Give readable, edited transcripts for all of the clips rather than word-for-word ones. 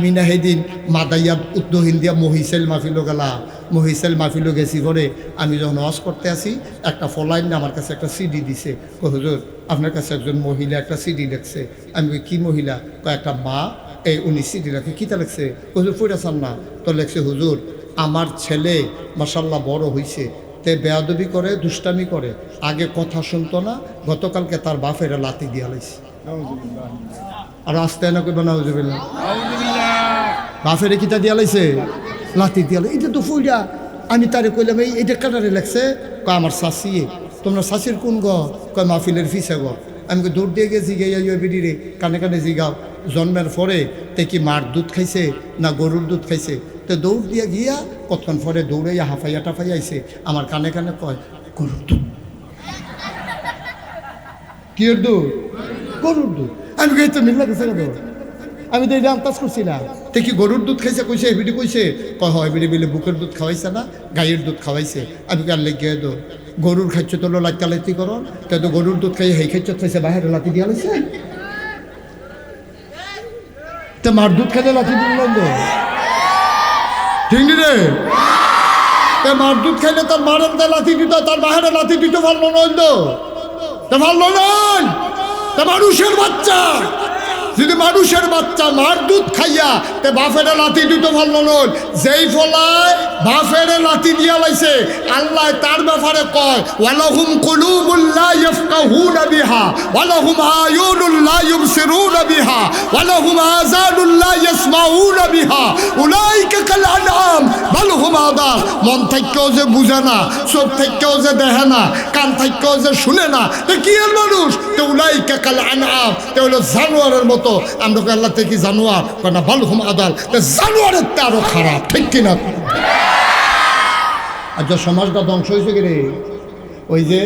আমি না সেদিন মাদাইয়া উদ্দহিন দিয়া মহিষেল মাহফিলও গেলা মহিষেল মাহফিলও গেছি করে আমি যখন ওয়াজ করতে আসি একটা ফলাইন না আমার কাছে একটা সিডি দিছে হুজুর আপনার কাছে একজন মহিলা একটা সিডি লেখছে আমি কি মহিলা একটা মা এই উনি সিডি লেখে কীটা লেখছে হুজুর ফুরাসান না তো লেখছে হুজুর আমার ছেলে মাশাল্লাহ বড় হয়েছে তে বেয়াদবি করে দুষ্টামি করে আগে কথা শুনতো না গতকালকে তার বাপেরা লাতি দিয়া লাইছে আর আস্তে না করবে না হুজুবিল্লাহ বাপেরে কিতা দিয়া লাইছে লাতি দিয়া এটা তো ফুইরা আমি তারে কইলাম এইটা কাটারে লেখছে কয় আমার শাসিয়ে তোমরা শাসির কোন গ কয় মাহফিলের ফিসে গ আমি দৌড় দিয়ে গেছি গিয়ে বেরিয়ে কানে কানে জিগাও জন্মের পরে তে কি মার দুধ খাইছে না গরুর দুধ খাইছে তো দৌড় দিয়ে গিয়া কতক্ষণ পরে দৌড়াইয়া হাফাইয়া টাফাইয়া আইছে আমার কানে কানে কয় গরুর দুধ কি দুধ গরুর দুধ আমি তো মিল্লা গেছে না আমি তো এটা আন্দাজ করছি না তে কি গরুর দুধ খাইছে কইছে এবিডি কইছে কয় হয় এবিডি বিলে বুকের দুধ খাওয়াইছে না গাইয়ের দুধ খাওয়াইছে আমি কার লেগে দো গরুর খাইছ তো লাইতা লাইতি করো তাই তো গরুর দুধ খাই হেই খাইছ খাইছে বাহিরে লাতি দিয়া লাইছে তা মার দুধ খাইলে লাতি দিল ঠিক নি রে মার দুধ খাইলে তার মারের দা লাথি দিত তার বাহিরে লাথি দিতে পারলো নয় তো ভালো নয় তা মানুষের বাচ্চা যদি মানুষের বাচ্চা মার দুধ খাইয়া তে বাফেরে লাথি দিতে ভালো নয় যেই ফলায় বাফেরে লাথি দিয়া লাইছে আল্লাহ তার ব্যাপারে কয় ওয়ালাহুম কুলুবুল লা ইয়াফকাহুনা বিহা ওয়ালাহুম আয়ুনুল লা ইউবসিরুনা বিহা ওয়ালাহুম আযানুল লা ইয়াসমাউনা বিহা উলাইকা কাল আনআম বাল হুম আদাল মন থেকেও যে বুঝে না চোখ থেকেও যে দেখে না কান থেকেও যে শুনে না তো কি এর মানুষ তো উলাইকা কাল আনআম তো হলো জানোয়ারের মতো আমরা আল্লাহ থেকে জানোয়ার না বাল হুম আদাল তো জানোয়ারের তারও খারাপ ঠিক কিনা আর যা সমাজটা ধ্বংস হয়েছে কি রে ওই যে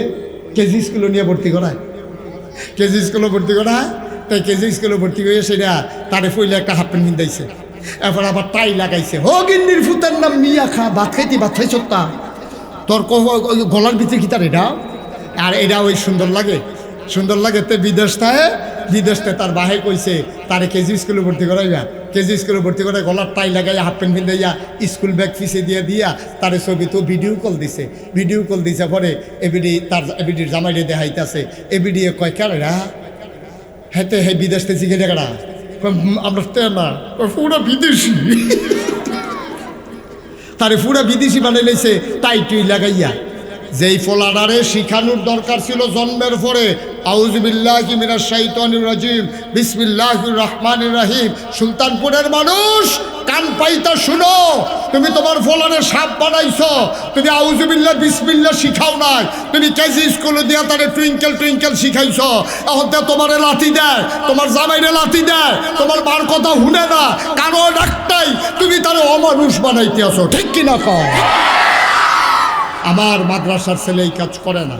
কেজি স্কুলে নিয়ে ভর্তি করায় কেজি স্কুলে ভর্তি করায় তাই কেজি স্কুলে ভর্তি করে সেটা তারে ফইলে একটা হাফ প্যান্ট কিনতেছে এরপর আবার টাই লাগাইছে হো গিন্নির ফুতের নাম মিয়া খা ভাত খাইতি ভাত খাইছ তা তোর গলার ভিতরে কি তার এটা আর এটা ওই সুন্দর লাগে তে বিদেশতে তার বাহে কইছে তারে কেজি স্কুলে ভর্তি করাইবা কেজি স্কুলে ভর্তি করে গলার টাই লাগাইয়া হাফ প্যান্ট পিন্ধাইয়া স্কুল ব্যাগ ফিসে দিয়া তারে ছবি তো ভিডিও কল দিছে পরে এবিডির জামাইরে দেখাইতেছে এবিডি কয় কেরা হেতে হে বিদেশতে জিগে দেখাড়া আমরা না পুরা বিদেশি তারে পুরা বিদেশি বানাই লাইছে টাই টুই লাগাইয়া যেই ফলাডারে শিখানোর দরকার ছিল জন্মের পরে আউযু বিল্লাহি মিনাশ শাইতানির রাজিম বিসমিল্লাহির রহমানির রহিম সুলতানপুরের মানুষ কান পাইতা শুনো তুমি তোমার ফলারে সাপ বানাইছো তুমি আউযু বিল্লাহ বিসমিল্লাহ শিখাও নাই তুমি কেজি স্কুলে দিয়া তারে টুইঙ্কেল শিখাইছো এখন তো তোমারে লাথি দেয় তোমার জামাইরে লাথি দেয় তোমার মার কথা শুনে না কারণ একটাই তুমি তারে অমানুষ বানাইতে আসো ঠিক কিনা কও আমার মাদ্রাসার ছেলে এই কাজ করে না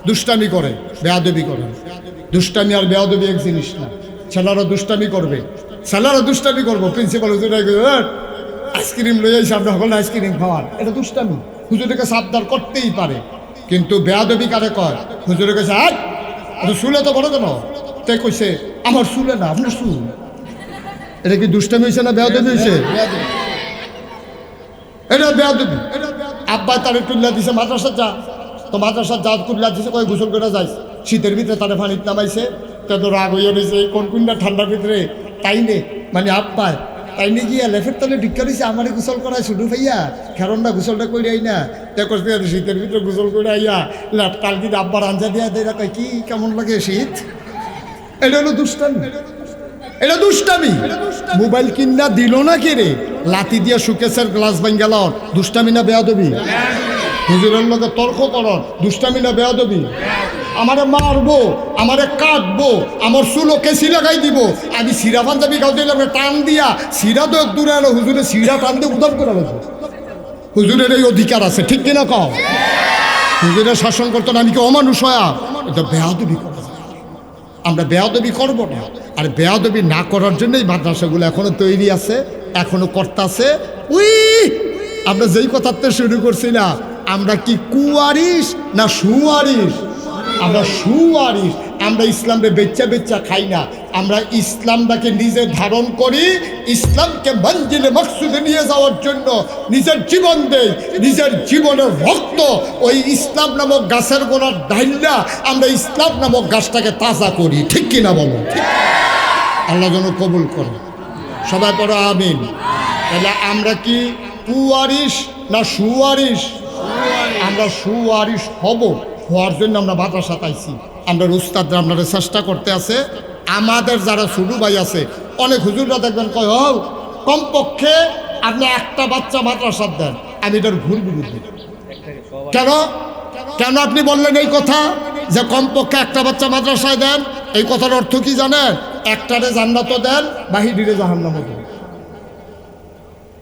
দুষ্টামি করে বেয়াদবি করে দুষ্টামি আর বেয়াদবি এক জিনিস না ছেলেরা দুষ্টামি করবো প্রিন্সিপাল হুজুর আইসক্রিম লই আইসে আপনার সকলে আইসক্রিম খাওয়ার এটা দুষ্টামি হুজুরের কাছে আবদার করতেই পারে কিন্তু বেয়াদবি কারে কয় হুজুরের কাছে শুলে তো বড় কেন তাই কইছে আমার শুলে না আপনার শুল এটা কি দুষ্টামি হয়েছে না বেয়াদবি হয়েছে এটা বেয়াদবি আব্বা তারে টুল্লা দিছে মাদ্রাসা যা তো মাদ্রাসা যা টুল্লা দিছে কয় গোসল করে যাই শীতের ভিতরে তারে পানিতে নামাইছে তো রাগ হইয়া রয়েছে কোনটা ঠান্ডার ভিতরে তাইনে মানে আব্বা তাইনে গিয়া লেফের তালে ঢিক্কা দিছে আমারে গোসল করায় শুধু ভাইয়া কারণ না গোসলটা করে আই না দেখো শীতের ভিতরে গোসল করে আইয়া কাল দিন আব্বার আঞ্জা দিয়া দেয় কয় কি কেমন লাগে শীত এটা হলো দুষ্টামি মোবাইল কিনা দিল না কে রে লাতি দিয়া সুকেশের গ্লাস ভাঙ গেল দুষ্টামি না বেয়াদবি হুজুরের লগে তর্ক কর দুষ্টামি না বেয়াদবি আমারে মারবো আমারে কাটবো আমার চুলো কেসি লাগাই দিব আমি সিরা পাঞ্জাবি গাউতে টান দিয়া সিরা তো দূরে এলো হুজুরে সিরা টান দিয়ে উদাম করে লাগবে হুজুরের এই অধিকার আছে ঠিক কিনা কও হুজুরের শাসন করতো না আমি কি অমানুষ হয়া এটা বেয়াদবি করা আমরা বেয়াদবি করব না আর বেয়াদবি না করার জন্যই মাদ্রাসাগুলো এখনো তৈরি আছে এখনো করতেছে আমরা যেই কথাতে শুরু করছি না আমরা কি কুয়ারিস না সুয়ারিস আমরা সুয়ারিস আমরা ইসলামে বেচ্চা খাই না আমরা ইসলামটাকে নিজে ধারণ করি, ইসলামকে মঞ্জিলে মকসুদে নিয়ে যাওয়ার জন্য নিজের জীবন দেই, নিজের জীবনের রক্ত ওই ইসলাম নামক গাছের গোড়ার ডাইল্লা আমরা ইসলাম নামক গাছটাকে তাজা করি। ঠিক কিনা বলো? আল্লাহ যেন কবুল করে। সবাই পড়ো আমিন। তাহলে আমরা কি কুয়ারিশ না সুয়ারিশ? আমরা সুয়ারিশ হব, হওয়ার জন্য আমরা মাদ্রাসা পাইছি। আমরা উস্তাদরা আপনারা চেষ্টা করতে আছে। আমাদের যারা ছোটো ভাই আছে, অনেক হুজুররা দেখবেন কয় ও কমপক্ষে আপনি একটা বাচ্চা মাদ্রাসা দেন। আমি এটার ভুল বিরুদ্ধে। কেন কেন আপনি বললেন এই কথা যে কমপক্ষে একটা বাচ্চা মাদ্রাসায় দেন? এই কথার অর্থ কি জানেন? একটারে জান্নাতও দেন, বাহিরে জাহান্নামও দেন।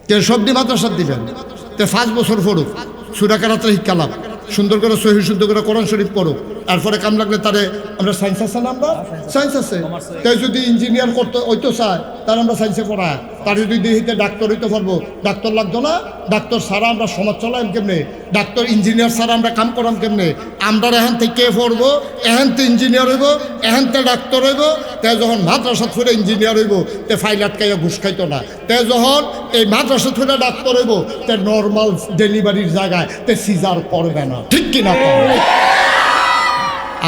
কে সবদি মাদ্রাসা দিবেন? তে 5 বছর পড়ুক, সূরা কেরাত শিক্ষা লাভ, সুন্দর করে সহি শুদ্ধ করে কোরআন শরীফ পড়ুক, তারপরে কাম লাগলে তারে আমরা সায়েন্স আছে না, আমরা সায়েন্স আছে, তাই যদি ইঞ্জিনিয়ার করতে হইতো চায় তার আমরা সায়েন্সে পড়া, তার যদি দিহিতে ডাক্তার হইতে পারবো, ডাক্তার লাগতো না? ডাক্তার ছাড়া আমরা সমাজ চলাম কেমনে? ডাক্তার ইঞ্জিনিয়ার ছাড়া আমরা কাম করাম কেমনে? আমরা এখান থেকে কে পড়বো? এখান থেকে ইঞ্জিনিয়ার হইব, এখান থেকে ডাক্তার হইব। তে যখন মাদ্রাসা ফুরে ইঞ্জিনিয়ার হইব, তে ফাইল আটকাইয়া ঘুষ খাইতো না। তে যখন এই মাদ্রাসা ফুরে ডাক্তার হইব, তে নর্মাল ডেলিভারির জায়গায় তে সিজার করবে না। ঠিক কিনা?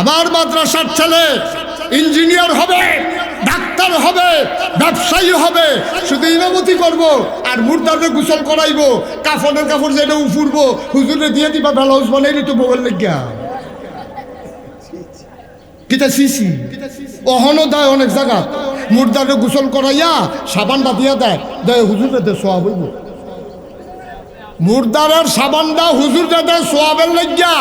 আমার মাদ্রাসার ছেলে ইঞ্জিনিয়ার হবে, ডাক্তার হবে, ব্যবসায়ী হবে, শুধু ইমামতি করব আর মুর্দারে গোসল করাইবো, কাফনের কাপড় যেটা উফুরবো হুজুরে দিয়ে দিবা, ব্লাউজ বানাইলে তো বউয়ের লেগিয়া কিতা সিসি অহনো দেয়। অনেক জায়গা মুর্দারে গোসল করাইয়া সাবানটা দিয়ে দেয়, দেয় হুজুরে দে সোয়াব হইব। মুর্দারের সাবানটা হুজুরে দেয় সোয়াবের লেগিয়া,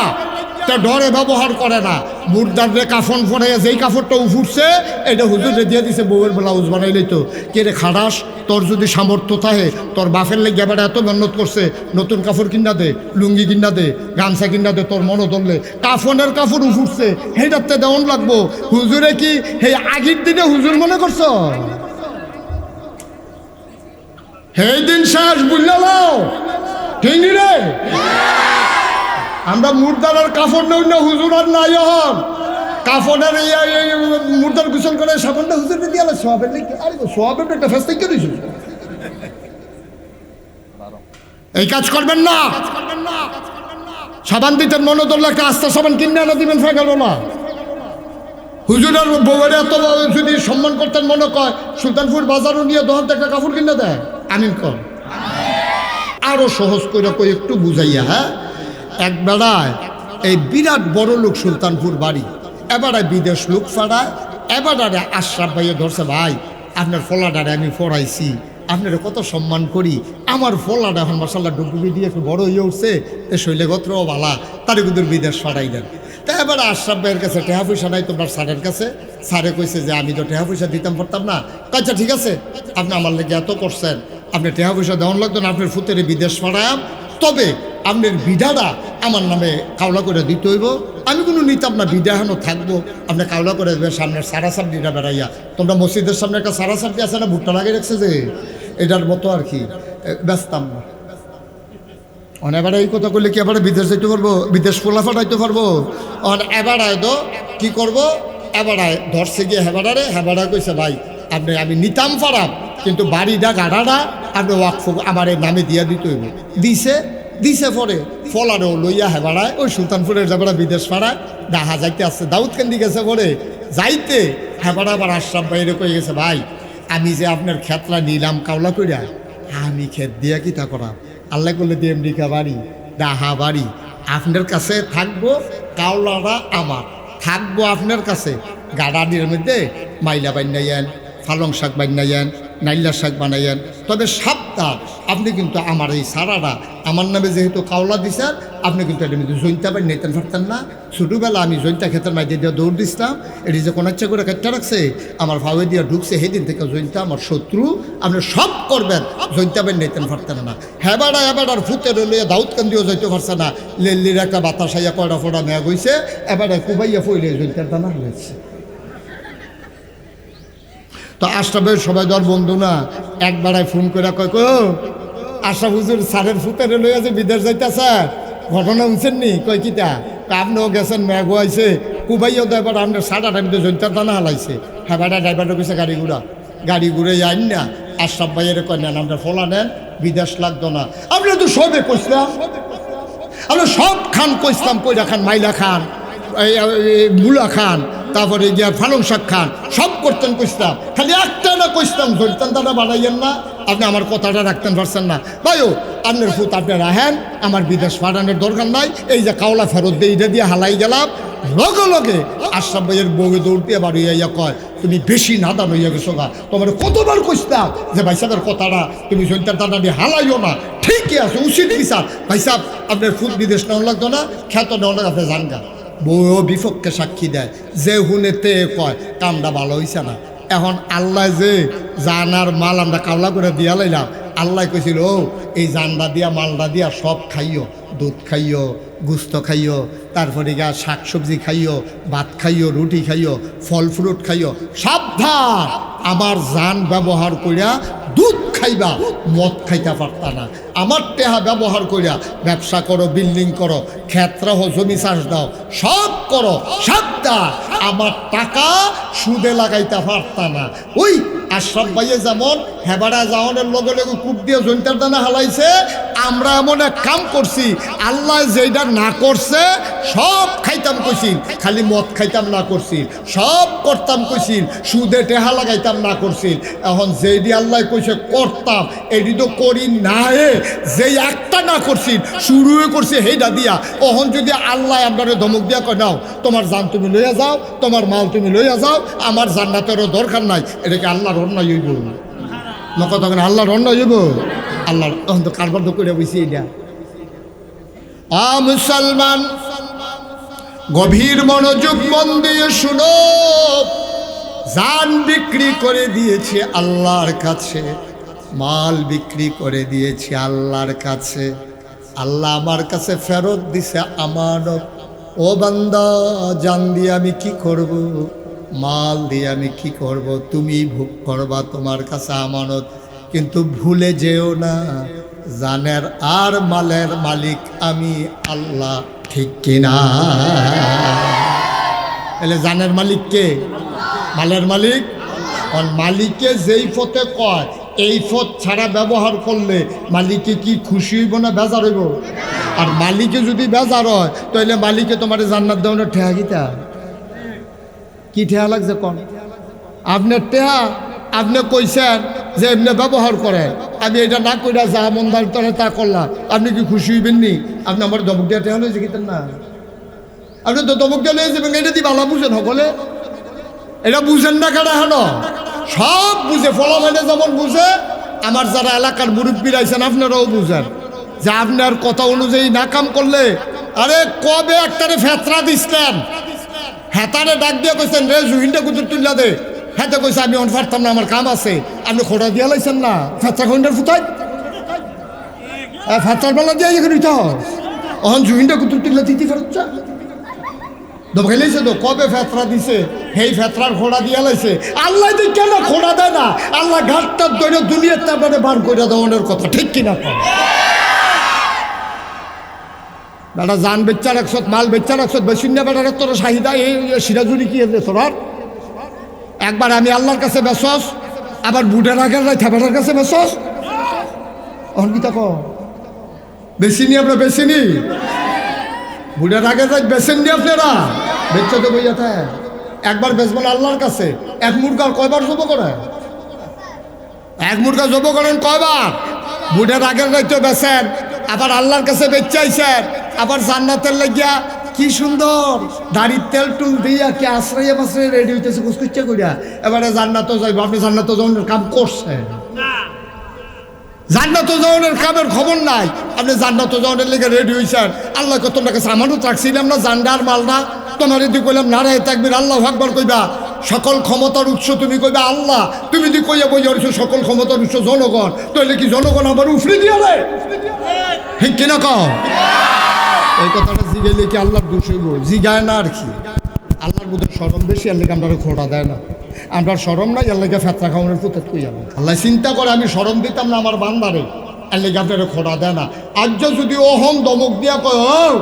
তা ডরে ব্যবহার করে না। মুর্দারে কাফন পরাইয়া যেই কাপড়টা উফুরছে এটা হুজুরে দিয়ে দিছে, বউয়ের ব্লাউজ বানাইলেই তো। কে রে খারাস, তোর যদি সামর্থ্য থাকে, তোর বাপের লেগে এবার এত মেহনত করছে, নতুন কাপড় কিনা দে, লুঙ্গি কিনা দে, গামছা কিনা দে, তোর মনে ধরলে কাফনের কাপড় উফুরছে সেইটাতে দেওয়ান লাগবো। হুজুরে কি সেই আগের দিনে হুজুর মনে করছ? সেই দিন শেষ, বুঝলাম ঠিক রে। আমরা মুর্দার কাফড় নই না, হুজুর আর নাই হন কাফনের মুর্দার গোসল করে সাবানটা হুজুরকে দিয়ে আলো সোয়াবের নাকি? আরে সোয়াবের একটা ফেস্তাই করে দিয়েছিল। এই কাজ করবেন না। সাবান দিতেন মনে ধরলে একটা আস্তা সাবান কিনে আনা দিবেন, ফেকাল না। হুজুরের বউয়ের এত যদি সম্মান করতেন মনে কয় সুলতানপুর বাজারও নিয়ে দোকান থেকে একটা কাপড় কিনে দেয়। আমিন কর। আরো সহজ করে কই একটু বুঝাইয়া। হ্যাঁ, এক বেড়ায় এই বিরাট বড় লোক সুলতানপুর বাড়ি, এবারে বিদেশ লোক ফাড়ায়, এবারে আশরাফ ভাইয়ে ধরছে, ভাই আপনার ফলাডারে আমি পড়াইছি, আপনার কত সম্মান করি, আমার ফলাডা এখন মাসাল্লাহ ডুবডুবি দিয়ে একটু বড় হয়ে উঠছে, তো শৈলগত্রও বালা, তারে কিন্তু বিদেশ ফাড়াই দেন। তা এবারে আশরাফ ভাইয়ের কাছে টেহা পয়সা নাই তোমার স্যারের কাছে। স্যারে কইছে যে আমি তো টেহা পয়সা দিতাম পারতাম না। আচ্ছা ঠিক আছে, আপনি আমার লেগে এত করছেন, আপনি টেহা পয়সা দেওয়ান লাগতো না, আপনার ফুতের বিদেশ ফাড়ায়াম, তবে আপনার বিধাটা আমার নামে কাওলা করে দিতে হইব। আমি কোনো নিতাম না, বিধা এখনও থাকবো, আপনি কাওলা করে দেবেন। সামনের সারা সাবডিটা বেড়াইয়া, তোমরা মসজিদের সামনে একটা সারা সাবডি আছে না, ভুট্টা লাগিয়ে রাখছে যে, এটার মতো আর কি ব্যস্তাম না। এবারে এই কথা করলে কি এবারে বিদেশ যাইতে পারবো? বিদেশ পোলা ফাটাইতে পারবো? এবারায় তো কি করবো? এবারায় ধরছে গিয়ে হেবাড়ারে, হেবাড়া কইছে ভাই আপনি আমি নিতাম পারাম, কিন্তু বাড়িটা গাড়াটা আপনি ওয়াকফ আমার নামে দিয়া দিতে হইব। দিছে পরে ফলারেও লইয়া হেবাড়ায় ওই সুলতানপুরের যাবারা বিদেশ পাড়ায় ডাহা যাইতে আসছে, দাউদকান্দি গেছে পরে যাইতে হেবাড়া আবার আশরাফ বাইরে কয়ে গেছে, ভাই আমি যে আপনার ক্ষেতলা নিলাম কাওলা কইরা, আমি ক্ষেত দিয়া কিতা করাম? আল্লাহ করলে দিয়ে আমেরিকা বাড়ি, ডাহা বাড়ি আপনার কাছে থাকবো, কাওলাটা আমার থাকবো আপনার কাছে। গাড়ানির মধ্যে মাইলা বানাইয়েন, পালং শাক বানাইয়েন, নাইলার শাক বানাইয়েন, তবে সাবধান আপনি কিন্তু আমার এই সারাটা আমার নামে যেহেতু কাওলা দিছেন, আপনি কিন্তু এটার মধ্যে জৈন্তা বাড়ি নিতেন পারতেন না। ছোটোবেলা আমি জৈন্তা খেতের মাইতে দিয়ে দৌড় দিছিলাম, এটি যে কোনো ইচ্ছা করে কেটে রাখছে আমার ভাবে দিয়ে ঢুকছে, সেদিন থেকে জৈন্তা আমার শত্রু। আপনি সব করবেন, জৈন্তা বাড়ি নিতেন পারতেন না। হেবাড়া এবাড়ার ফুতে রইলে দাউদকান্দিও যাইতে পারছে না, লেল্লির একটা বাতাস আইয়া কয়টা ফোড়া নেওয়া গইছে, এবারে কুবাইয়া ফইলে জৈন্তার দানা হয়েছে। তো আশরাফের সবাই ধর বন্ধু না, একবারায় ফোন করে কয় কো আশরাফ হুজুর স্যারের ফুতের লইয়া যে বিদেশ যাইতেছে, ঘটনা শুনছেন নি? কয় কিতা? আপনিও গেছেন, ম্যাগো আইছে, কুবাইও তো এবার আপনার সাড়া টাইমে জৈন্তার দানা হালাইছে হ্যাঁ বেটা ড্রাইভারটা কইছে গাড়ি ঘুরে যাইন না আশরাফ ভাইয়ের কয় নেন আপনার ফলা নেন বিদেশ লাগতো না। আপনি তো সবে কইসলাম, আমরা সব খান কইসলাম, কইরা খান, মাইলা খান, মূলা খান, তারপরে গিয়া ফালং শাক খান, সব করতেন কইসলাম, খালি একটা না কইসলাম জৈন্তান দানা বানাইয়েন না। আপনি আমার কথাটা রাখতেন পারছেন না। ভাইও আপনার ফুট আপনি রাহেন, আমার বিদেশ পাঠানোর দরকার নাই। এই যে কাওলা ফেরত দিয়ে এটা দিয়ে হালাই গেলাম, লগে লগে আশরাফ ভাইয়ের বউয়ে দৌড় দিয়ে বাড়ি হইয়া কয় তুমি বেশি নাদান হইয়া গেছো গা, তোমার কতবার কইসলাম যে ভাই সাহেবের কথাটা তুমি জৈন্তার দানা দিয়ে হালাইও না। ঠিকই আছে, উচিত কি স্যার ভাই সাহেব আপনার ফুট বিদেশ নেওয়া লাগতো না, খ্যাত নেওয়া লাগে আপনি জানগা। বউও বিপক্ষে সাক্ষী দেয়, যে হুনেতে কয় কামটা ভালো হইছে না। এখন আল্লাহ যে জানার মাল আমরা কাওলা করে দিয়া লাইলাম, আল্লাহ কইছিল ও এই জানডা দিয়া মালডা দিয়া সব খাইও, দুধ খাইও, গুস্ত খাইও, তারপরে গা শাক সবজি খাইও, ভাত খাইও, রুটি খাইও, ফল ফ্রুট খাইও, সাবধান আমার জান ব্যবহার করিয়া দুধ খাইবা, মদ খাইতে পারতা না। আমার টেহা ব্যবহার করিয়া ব্যবসা করো, বিল্ডিং করো, ক্ষেত্র হো, জমি চাষ দাও, সব করো, সাবধান আমার টাকা সুদে লাগাইতে পারতা না। ওই আশরাফ ভাইয়ে যেমন হেবাড়া যাওয়ানের লগে লগে কূপ দিয়ে জৈন্তার দানা হালাইছে, আমরা এমন এক কাম করছি আল্লাহ যেইটা না করছে সব খাইতাম কইছিল, খালি মদ খাইতাম না করছিল, সব করতাম কইছিল, সুদে টেহা লাগাইতাম না করছিল। এখন যেইটি আল্লাহ কইছে করতাম এটি তো করি না, যেই একটা না করছিল শুরু করছে সেইটা দিয়া। এখন যদি আল্লাহ আপনারে ধমক দিয়া কয় নাও তোমার জান তুমি লইয়া যাও, তোমার মাল তুমি লইয়া যাও, আমার জান্নাতেরও দরকার নাই, এটাকে আল্লাহর অন্যায় হইব না? কথা কেন আল্লাহর অন্যায় হইব? আল্লাহর তখন তো কারবার তো করে বসি এটা। মুসলমান গভীর মনোযোগ মন দিয়ে শুনো, জান বিক্রি করে দিয়েছে আল্লাহর কাছে, মাল বিক্রি করে দিয়েছে আল্লাহর কাছে, আল্লাহ আমার কাছে ফেরত দিছে আমানত। ও বান্দা জান দিয়ে আমি কি করব, মাল দিয়ে আমি কি করব, তুমি ভোগ করবা, তোমার কাছে আমানত। কিন্তু ভুলে যেও না জানের আর মালের মালিক আমি আল্লাহ, ঠিক কিনা? এলে জানের মালিক কে? মালের মালিক। মালিকে যেই পথে কয় এই পথ ছাড়া ব্যবহার করলে মালিকে কি খুশি হইব না বেজার হইব? আর মালিকে যদি বেজার হয় তাহলে মালিকে তোমার জান্নাত দেওয়ার ঠেহা গীতা কি ঠেহা লাগছে কোন? আপনার টেহা আপনি কইছেন যে এমনি ব্যবহার করে, আমি এটা না কইরা যা মন্দার তরে তা করলাম, আপনি কি খুশি হইবেন নি? আপনি আমার দমক দিয়া টেহা লইছে কিতেন না? আপনি তো দমক দিয়া লইয়া যাবেন, এটা দি ভালো বুঝেন সকলে, এটা বুঝেন না কেন? হেন সব বুঝে, ফলাফলে যেমন বুঝে, আমার যারা এলাকার মুরব্বীরা আইছেন আপনারাও বুঝেন যে আপনার কথা অনুযায়ী না কাম করলে, আরে কবে একটারে ফেতরা দিচ্ছেন, হেতারে ডাক দিয়ে কইছেন রে জুহিনটা কুতুর তুললা দে, হেতে কইছে আমি অন পারতাম না আমার কাম আছে, আপনি খোটা দিয়া লাইছেন না ফেতরা খন্ডের ফুটাই ফেতরার বেলা দিয়ে এখানে অহন জুহিনটা কুতুর তুললা দিতে ফেরত দোকাইছে তো কবে ফেতরা দিছে, সেই ফেতরার খোড়া দিয়া লাইছে। আল্লাহ দি কেন খোড়া দেয় না? আল্লাহ ঘাটটার দৈন্য দুনিয়ার তারপরে বার করে দেওয়ানোর কথা, ঠিক কিনা? বেটা জান বেচ্চা রাখছ, মাল বেচ্চা রাখছ, বেশিন না বেটার তোর চাহিদা এই সিরাজুরি কি তোরার? একবার আমি আল্লাহর কাছে বেসস, আবার বুটের আগের রাই থাবেটার কাছে বেসস, অহন কি তাকো বেশিনি? আপনার বেশিনি বুড়ের আগে যাই বেছেন নি আপনারা, বেচতে তো বইয়া থাকে। একবার বেচবেন আল্লাহর কাছে, এক মুরগার কয়বার জব করে? এক মুরগা জব করেন কয়বার? বুড়ের আগের রাইতে বেছেন, আবার আল্লাহর কাছে বেচাইছেন, আবার জান্নাতের লাগিয়া কি সুন্দর দাড়ির তেল টুল দিয়া কি আশ্রয় পাশ্রয় রেডি হইতেছে কুচকুচ্চা করিয়া, এবারে জান্নাতও যাইব। আপনি জান্নাতও যাওয়ার কাম করছেন? জান্নাত যাওয়ানের কামের খবর নাই, আপনি জান্নাত যাওয়ানের লেগে রেডি হয়েছেন। আল্লাহ তোমার কাছে আমারও রাখছিলাম না জান্ডার মালনা, তোমার যদি কইলাম নারায় তাকবীর আল্লাহু আকবার কইবা, সকল ক্ষমতার উৎস তুমি কইবা আল্লাহ, তুমি যদি কইয়া বইয়া রইছো সকল ক্ষমতার উৎস জনগণ, তাহলে কি জনগণ আবার উফরে দিয়া রে? ঠিক কিনা কও? এই কথাটা জিগাইলে কি আল্লাহর দোষ হইব? জিগায় না আর কি, আল্লাহর বুধ শরম বেশি, আল্লাহকে আমরা খোটা দেয় না, আমরা শরম নাই, আল্লাহকে ফেতরা খাওয়ানোর পুতের কই যাবো। আল্লাহ চিন্তা করে আমি শরম দিতাম না আমার বান্দারে, আল্লাহকে আপনারা খোটা দেয় না। আজ যদি ওহম দমক দিয়া কয়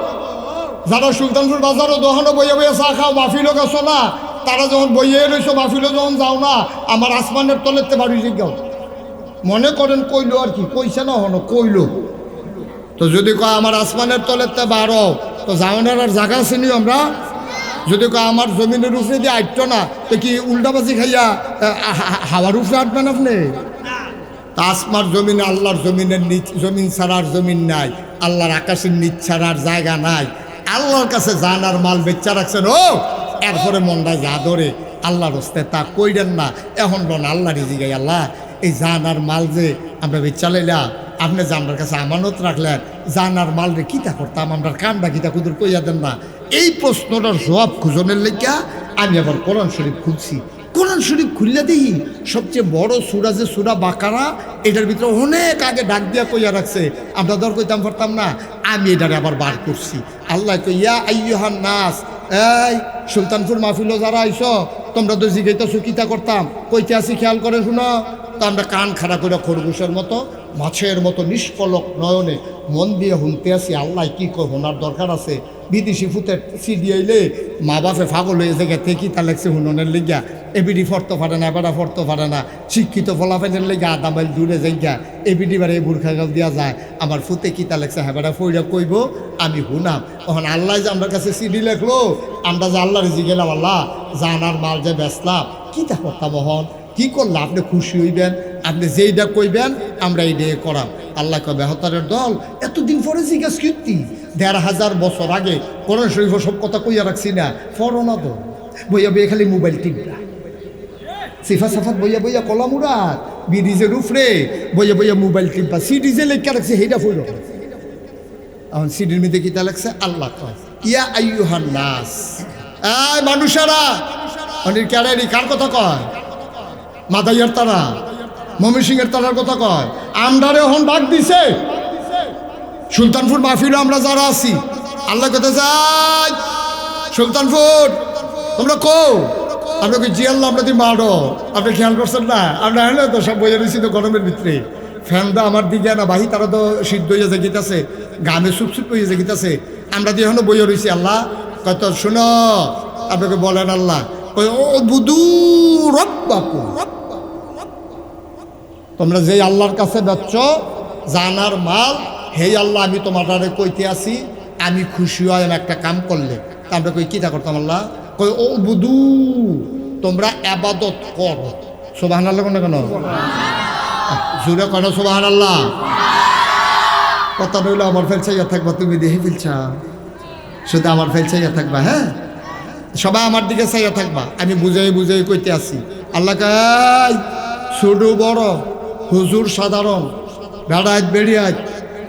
যারা সুলতানপুর বাজারও দোকানে বইয়ে বইয়ে চা খাও মাহফিলও গেছো না, তারা যখন বইয়ে রয়েছো মাহফিলও যখন যাও না, আমার আসমানের তলেতে বাড়ি জিজ্ঞাও মনে করেন কইলো আর কি কইছে না হনো কইলো। তো যদি কয় আমার আসমানের তলেতে বারো, তো যাওয়ানোর আর জায়গা চিনি আমরা। যদি কয় আমার জমিনের উপরে দিয়ে আটতো না, তো কি উল্টাবাজি খাইয়া হাওয়ার উপরে আটবেন আপনি? তা আসমার জমিন আল্লাহর জমিনের নিচ, জমিন ছাড়ার জমিন নাই, আল্লাহর আকাশের নিচ ছাড়ার জায়গা নাই। আল্লাহর কাছে জানার মাল বেচা রাখছেন, ও এরপরে মনটা যা ধরে আল্লাহর হস্তে তা কইরেন না। এখন বলেন আল্লাহরই জিগাই, আল্লাহ এই জানার মাল যে আমরা বেচা লাইলাম, আপনি জানার কাছে আমানত রাখলেন, জানার মাল রে কিতা করতাম, আমরা কামটা কিতা কুদুর কইয়া দেন না। এই প্রশ্নটার জবাব খুঁজনের লেগা আমি আবার কোরআন শরীফ খুঁজছি। কোরআন শরীফ খুললে দেখি সবচেয়ে বড় সূরা যে সূরা বাকারা, এটার ভিতরে অনেক আগে ডাক দিয়া কইয়া রাখছে, আমরা ধর কইতাম পারতাম না, আমি এটারে আবার বার করছি। আল্লাহ কই ইয়া আইয়ুহান নাস, এই সুলতানপুর মাহফিলও যারা আইস, তোমরা তো জিগাইতেছো কিতা করতাম, কইতে আসি খেয়াল করে শুনো। তো আমরা কান খাড়া করে খরগোশের মতো মাছের মতো নিষ্কলক নয়নে মন দিয়ে শুনতে আসি, আল্লাহ কি কই শোনার দরকার আছে। বিদেশি ফুতের সিডি আইলে মা বাপে ফাগল হয়ে জায়গা থেকে তা লাগছে হুননের লেগা, এবিডি ফরতে পারে না, বেড়া ফরতে পারে না, শিক্ষিত ফলাফেনের লেগে আধা মাইল দূরে যাইগা এবিডি বারে বুর্খা গাল দিয়া যায়, আমার ফুতে কিতা লাগছে হ্যাঁ বেড়া ফইরা কইব, আমি হুনাম। তখন আল্লাহ যে আমার কাছে সিডি লেখলো, আমরা যে আল্লাহ রেজি গেলাম, আল্লাহ জানার মাল যে বেচলাম, কিতা করতাম হন, কি করলাম আপনি খুশি হইবেন, আপনি যেইটা কইবেন আমরা এই দিয়ে করাম। আল্লাহ কবে হতারের দল এতদিন পরে জিজ্ঞাস কীর্তি ১,৫০০ বছর আগে কোরআন শরীফ সব কথা কইয়া রাখছি না, ফরনা তো বইয়া বইয়া খালি মোবাইল টিপা, সিফা সাফাত বইয়া বইয়া কলামুরাত বিরিজের উফরে বইয়া বইয়া মোবাইল টিপা, সিডিজে লেখা রাখছে সেইটা ফইল। এখন সিডির মধ্যে কিতা লাগছে, আল্লাহ কয় ইয়া আইয়ুহান নাস, এই মানুষেরা, অনির ক্যারারি কার কথা কয়, মাদাইয়ার তারা ময়মনসিংহের তারার কথা কয়, আমরারে এখন ডাক দিছে সুলতানপুর মাহফিল আমরা যারা আছি, আল্লাহ কথা যাই সুলতানপুর তোমরা কো, আমরা কি জি আল্লাহ আমরা তুই মারো, আপনি খেয়াল করছেন না, আমরা হলে তো সব বইয়া রয়েছি তো গরমের ভিতরে, ফ্যান দা আমার দিকে না বাহি, তারা তো সিদ্ধ হইয়া জাগিতেছে, গামে সুপসুপ হইয়া জাগিতেছে, আমরা দিয়ে এখনো বইয়া রয়েছি। আল্লাহ কত শোনো, আপনাকে বলেন আল্লাহ ও বুধু রব্বাকু, তোমরা যেই আল্লাহর কাছে যাচ্ছ জানার মাল, হে আল্লাহ আমি তোমারে কইতে আসি, আমি খুশি হয় একটা কাম করলে, আমরা কই কিতা করতাম, আল্লাহ কই ও বুধু তোমরা আবাদত করো। সুবহানাল্লাহ কেন কেন জুড়ে কেন সুবহানাল্লাহ, কথা রইল আমার ফেলছাইয়া থাকবা, তুমি দেখে ফেলছা, শুধু আমার ফেলছাইয়া থাকবা, হ্যাঁ সবাই আমার দিকে চাইয়া থাকবা, আমি বুঝাই বুঝাই কইতে আসি। আল্লাহ কাই ছোট বড় হুজুর সাধারণ বেড়ায় বেড়িয়ায়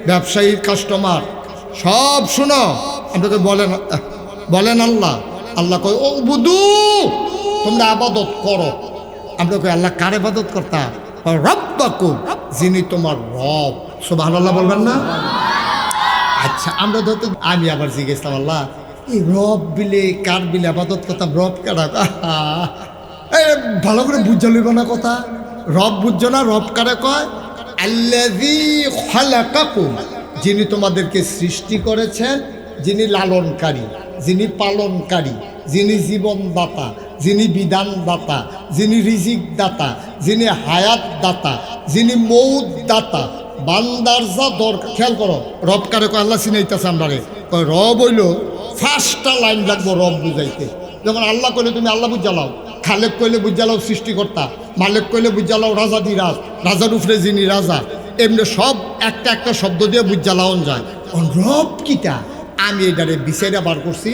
ব্যবসায়ী কাস্টমার সব শুনো, আপনাকে বলেন বলেন আল্লাহ, আল্লাহ কয় ও বুধু তোমরা আবাদত করো। আমরা কই আল্লাহ কার আবাদত করতা, রব্বাকুম যিনি তোমার রব। সুবহানাল্লাহ বলবেন না? আচ্ছা আমরা ধরতে, আমি আবার জিজ্ঞেসলাম আল্লাহ এই রব বিলে কার বিলে আবাদত করতাম, রব কারা, ভালো করে বুঝা লইব না কথা, রব বুঝছো না, রব কারে কয়, আল্লাযী খালাকাকুম যিনি তোমাদেরকে সৃষ্টি করেছেন, যিনি লালনকারী, যিনি পালনকারী, যিনি জীবনদাতা, যিনি বিধানদাতা, যিনি রিজিক দাতা, যিনি হায়াত দাতা, যিনি মৌত দাতা, বান্দার যা দরকার। খেয়াল করো রব কারে কয়, আল্লাহ চিনাইতেছে আমরা রে কয়, রব হইল ফার্স্টটা লাইন লাগবো রব বুঝাইতে। যেমন আল্লাহ কইলে তুমি আল্লাহ বুঝালাও, খালেক কইলে বুঝালাও সৃষ্টিকর্তা, মালিক কইলে বুঝালাও রাজাধিরাজ, রাজার উপরে যিনি রাজা, এমনি সব একটা একটা শব্দ দিয়ে বুঝালাওন যায়। রব কিটা আমি এটারে বিচাইরা বার করছি,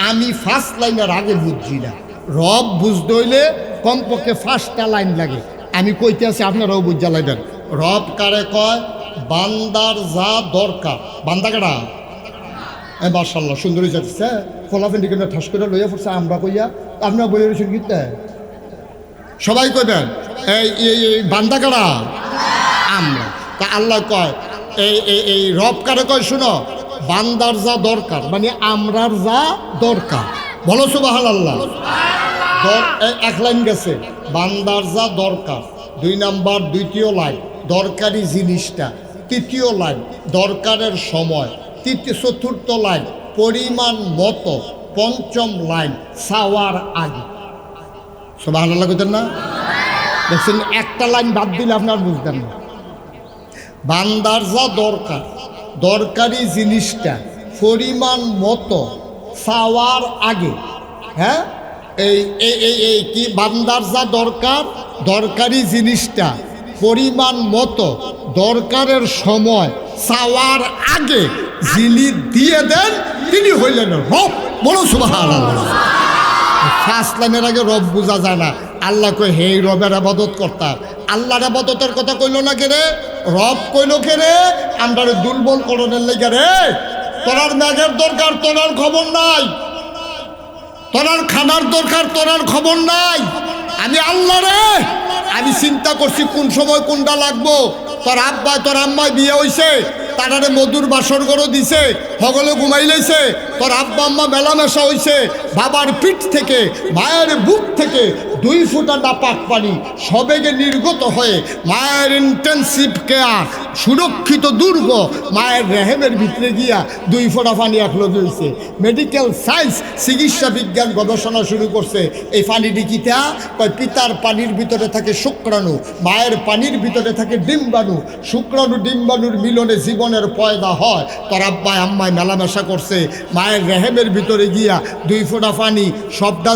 আমি ফার্স্ট লাইনের আগে বুঝছি না, রব বুঝতে হইলে কমপক্ষে ফার্স্টটা লাইন লাগে। আমি কইতে আছি আপনারাও বুঝা লাইবেন। রব কারে কয়, বান্দার যা দরকার, বান্দা কারা, মাশাআল্লাহ সুন্দর যাচ্ছে, ফলাফেন্ডি কেন ঠাস করে লইয়া পড়ছে, আমরা কইয়া আপনারা বইয়া রয়েছেন গীতে সবাই কইবেন এই বান্দা কারা, আমরা। তা আল্লাহ কয় এই রব কারে কয়, শুনো বান্দার যা দরকার মানে আমরার যা দরকার, বলো সুবহানাল্লাহ। এক লাইন গেছে, বান্দার যা দরকার, 2 নাম্বার দ্বিতীয় লাইন দরকারি জিনিসটা, তৃতীয় লাইন দরকারের সময়, চতুর্থ লাইন পরিমাণ মতো পঞ্চম লাইন চাওয়ার আগে। সুবহানাল্লাহ কইতেন না? দেখছেন একটা লাইন বাদ দিলে আপনার বুঝতেন না। বান্দার যা দরকার, দরকারি জিনিসটা পরিমাণ মতো চাওয়ার আগে, হ্যাঁ, এই এই এই এই কি বান্দার যা দরকার, দরকারি জিনিসটা পরিমাণ মতো দরকারের সময় চাওয়ার আগে যিনি দিয়ে দেন তিনি হইলেন রব। বলো সুবহানাল্লাহ। ফার্স্ট লাইনের আগে রব বোঝা যায় না। আল্লাহ কই হে রবের আবাদত করতাম। আল্লাহর আবাদতের কথা কইল না কে রে? রব কইল কে রে? আমরা দুর্বল করণের লেগে রে। তোরার ম্যাগের দরকার, তোরার খবর নাই। তোরার খানার দরকার, তোরার খবর নাই। আমি আল্লাহ রে, আমি চিন্তা করছি কোন সময় কোনটা লাগবো। তোর আব্বাই তোর আম্মায় বিয়ে হইছে, তারারে মধুর বাসর গরো দিছে, হগলে ঘুমাই লাইছে। তোর আব্বা আম্মা মেলামেশা হইছে, বাবার পিঠ থেকে মায়ের বুক থেকে 2 ফোঁটা নাপাক পানি সবেগে নির্গত হয়ে মায়ের ইন্টেন্সিভ কেয়ার, সুরক্ষিত দুর্গ মায়ের রেহেমের ভিতরে গিয়া 2 ফোঁটা পানি একলগে হয়েছে। মেডিকেল সায়েন্স, চিকিৎসা বিজ্ঞান গবেষণা শুরু করছে। এই পানিটি কিতা কয়? পিতার পানির ভিতরে থাকে শুক্রাণু, মায়ের পানির ভিতরে থাকে ডিম্বাণু। শুক্রাণু ডিম্বাণুর মিলনে জীবনের পয়দা হয়। তোর আব্বাই আম্মায় মেলামেশা করছে, মায়ের রেহেমের ভিতরে গিয়া 2 ফোঁটা পানি সবটা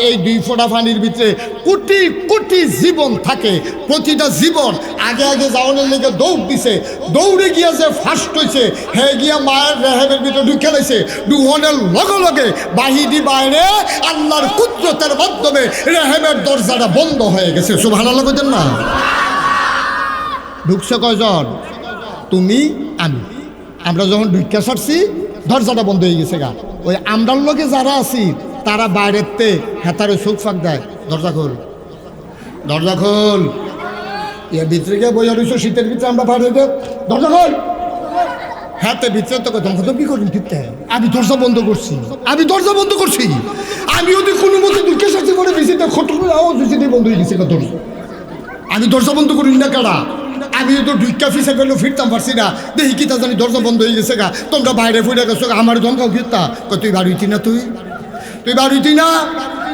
এই 2 ফোঁটা পানির ভিতরে কোটি কোটি জীবন থাকে। প্রতিটা জীবন আগে আগে যাওয়ানোর লেগে দৌড় দিছে, দৌড়ে গিয়া যে ফার্স্ট হয়েছে হে গিয়া মায়ের রেহেমের ভিতরে ঢুকে লাইছে। ঢুকানোর লগে লগে বাহিরি বাইরে আল্লাহর কুদরতের মাধ্যমে রেহেমের দরজাটা বন্ধ হয়ে গেছে। সুবহানাল্লাহ কইতেন না? ঢুকছে কয়জন? তুমি আমি। আমরা যখন ঢুকা ছাড়ছি দরজাটা বন্ধ হয়ে গেছে গা। ওই আমরার লোকে যারা আছি তারা বাইরেতে হেতারে চোখ ফাঁক দেয়, দরজা খোল, দরজা খোল। এর ভিতরে গিয়ে বইয়া রয়েছে, শীতের ভিতরে আমরা বাইরে দেব, দরজা খোল। হাতে ভিতরে তো কথা কি করি? আমি দরজা বন্ধ করছি, আমি দরজা বন্ধ করছি। আমি যদি কোনো মতো ঢুকে ছাড়ছি পরে বেশি খটর করে আওয়াজ হয়েছে বন্ধ হয়ে গেছে দরজা। আমি দরজা বন্ধ করি না কারা? আমি তো ঢুকা ফিসে ফেললো, ফিরতাম পারছি না। দেখি কি তা জানি দরজা বন্ধ হয়ে গেছে গা। তোমরা বাইরে ফুটে গেছো, আমার ধমকাও ফিরতা। তুই বাড়ি হইতি না, তুই বাড়ি হইতি না,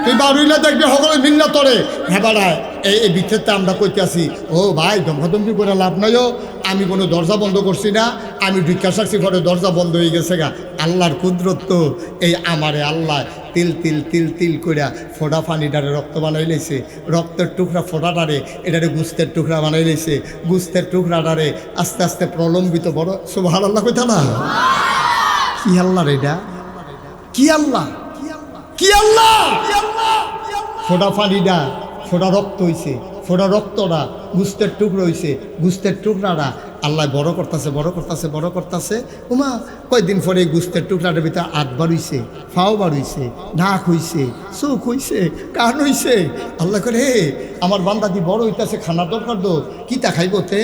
তুই বাড়ি হইলে দেখবি সকলে মিল্লা তরে। হ্যাঁ বাড়ায় এই ভিতরতে আমরা কইতে আসি, ও ভাই ধমকাধমকি করে লাভ নাইও। আমি কোনো দরজা বন্ধ করছি না, আমি ঢুকা সারছি পরে দরজা বন্ধ হয়ে গেছে গা। আল্লাহর কুদরত তো এই আমারে আল্লাহ তিল তিল তিল তিল কইরা ফোটা পানিটারে রক্ত বানাই লাইছে। রক্তের টুকরা ফোটাটারে এটারে গুস্তের টুকরা বানাই লাইছে। গুস্তের টুকরাটারে আস্তে আস্তে প্রলম্বিত বড়। সুবহানাল্লাহ কইতা না? কি আল্লাহ রে এটা? কি আল্লাহ? কি আল্লাহ? ফোটা পানিটা ফোটা রক্ত হইছে, ফোটা রক্তটা গুস্তের টুকরো হইছে। গুস্তের টুকরাটা আল্লাহ বড় করতেছে, বড় করতেছে, বড় করতেছে। ওমা কয়েকদিন পরে গুস্তের টুকরাটার ভিতরে হাত বার হইছে, ফাও বার হইছে, নাক হইছে, চোখ হইছে, কান হইছে। আল্লাহ করে হে আমার বান্দা দি বড় হইতেছে, খানার দরকার দো কিতা খাইবতে।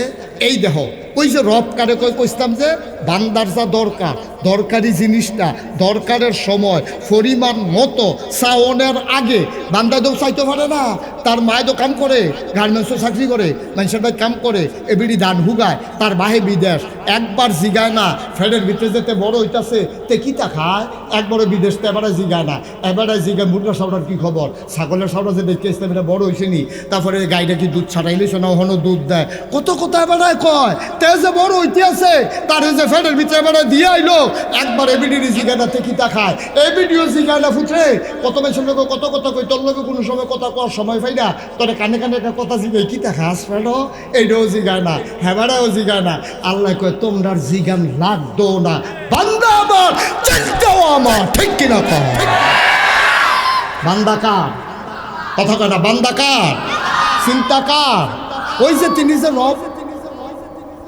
এই দেহ ওই যে রব কারে কইতাম যে বান্দার যা দরকার, দরকারি জিনিসটা দরকারের সময় পরিমাণ মতো চাওনের আগে বান্দা তো চাইতে পারে না। তার মায় তো কাম করে, গার্মেন্টসও চাকরি করে, মানুষের ভাই কাম করে, এবিডি ধান হুগায়, তার বাহে বিদেশ। একবার জিগায় না ফেডের ভিতরে যেতে বড় হইতাছে তে কিতা খায়। একবারে বিদেশ তো এবারে জিগায় না, এবারে জিগায় মুরগা সাউটার কী খবর, ছাগলের সাউটা যে দেখতে আসতে এটা বড় হয়েছে নি, তারপরে গাইটা কি দুধ ছাড়াইলেছে না, ওখানেও দুধ দেয়, কত কথা এবারে কয়। তে যে বড় হইতে আছে তার যে ফেডের ভিতরে এবারে দিয়ে আইলো, একবার এবিডির জিগায় না তে কিতা খায়, এবিডিও জিগায় না ফুটে। কত বেশির লোক কত কথা কই, তোর লোকে কোনো সময় কথা কওয়ার সময় পাই না, তোরে কানে কানে একটা কথা জিগাই কিতা খাস ফেডো, এইটাও জিগায় না, হেবারাও জিগায় না। আল্লাহ কয় তোমরা জিগান লাগতো না, বান্দা আমার চিন্তাও আমার, ঠিক কিনা কর? বান্দা কার? কথা কয় না, বান্দা কার? চিন্তা কার? ওই যে তিনি যে রব।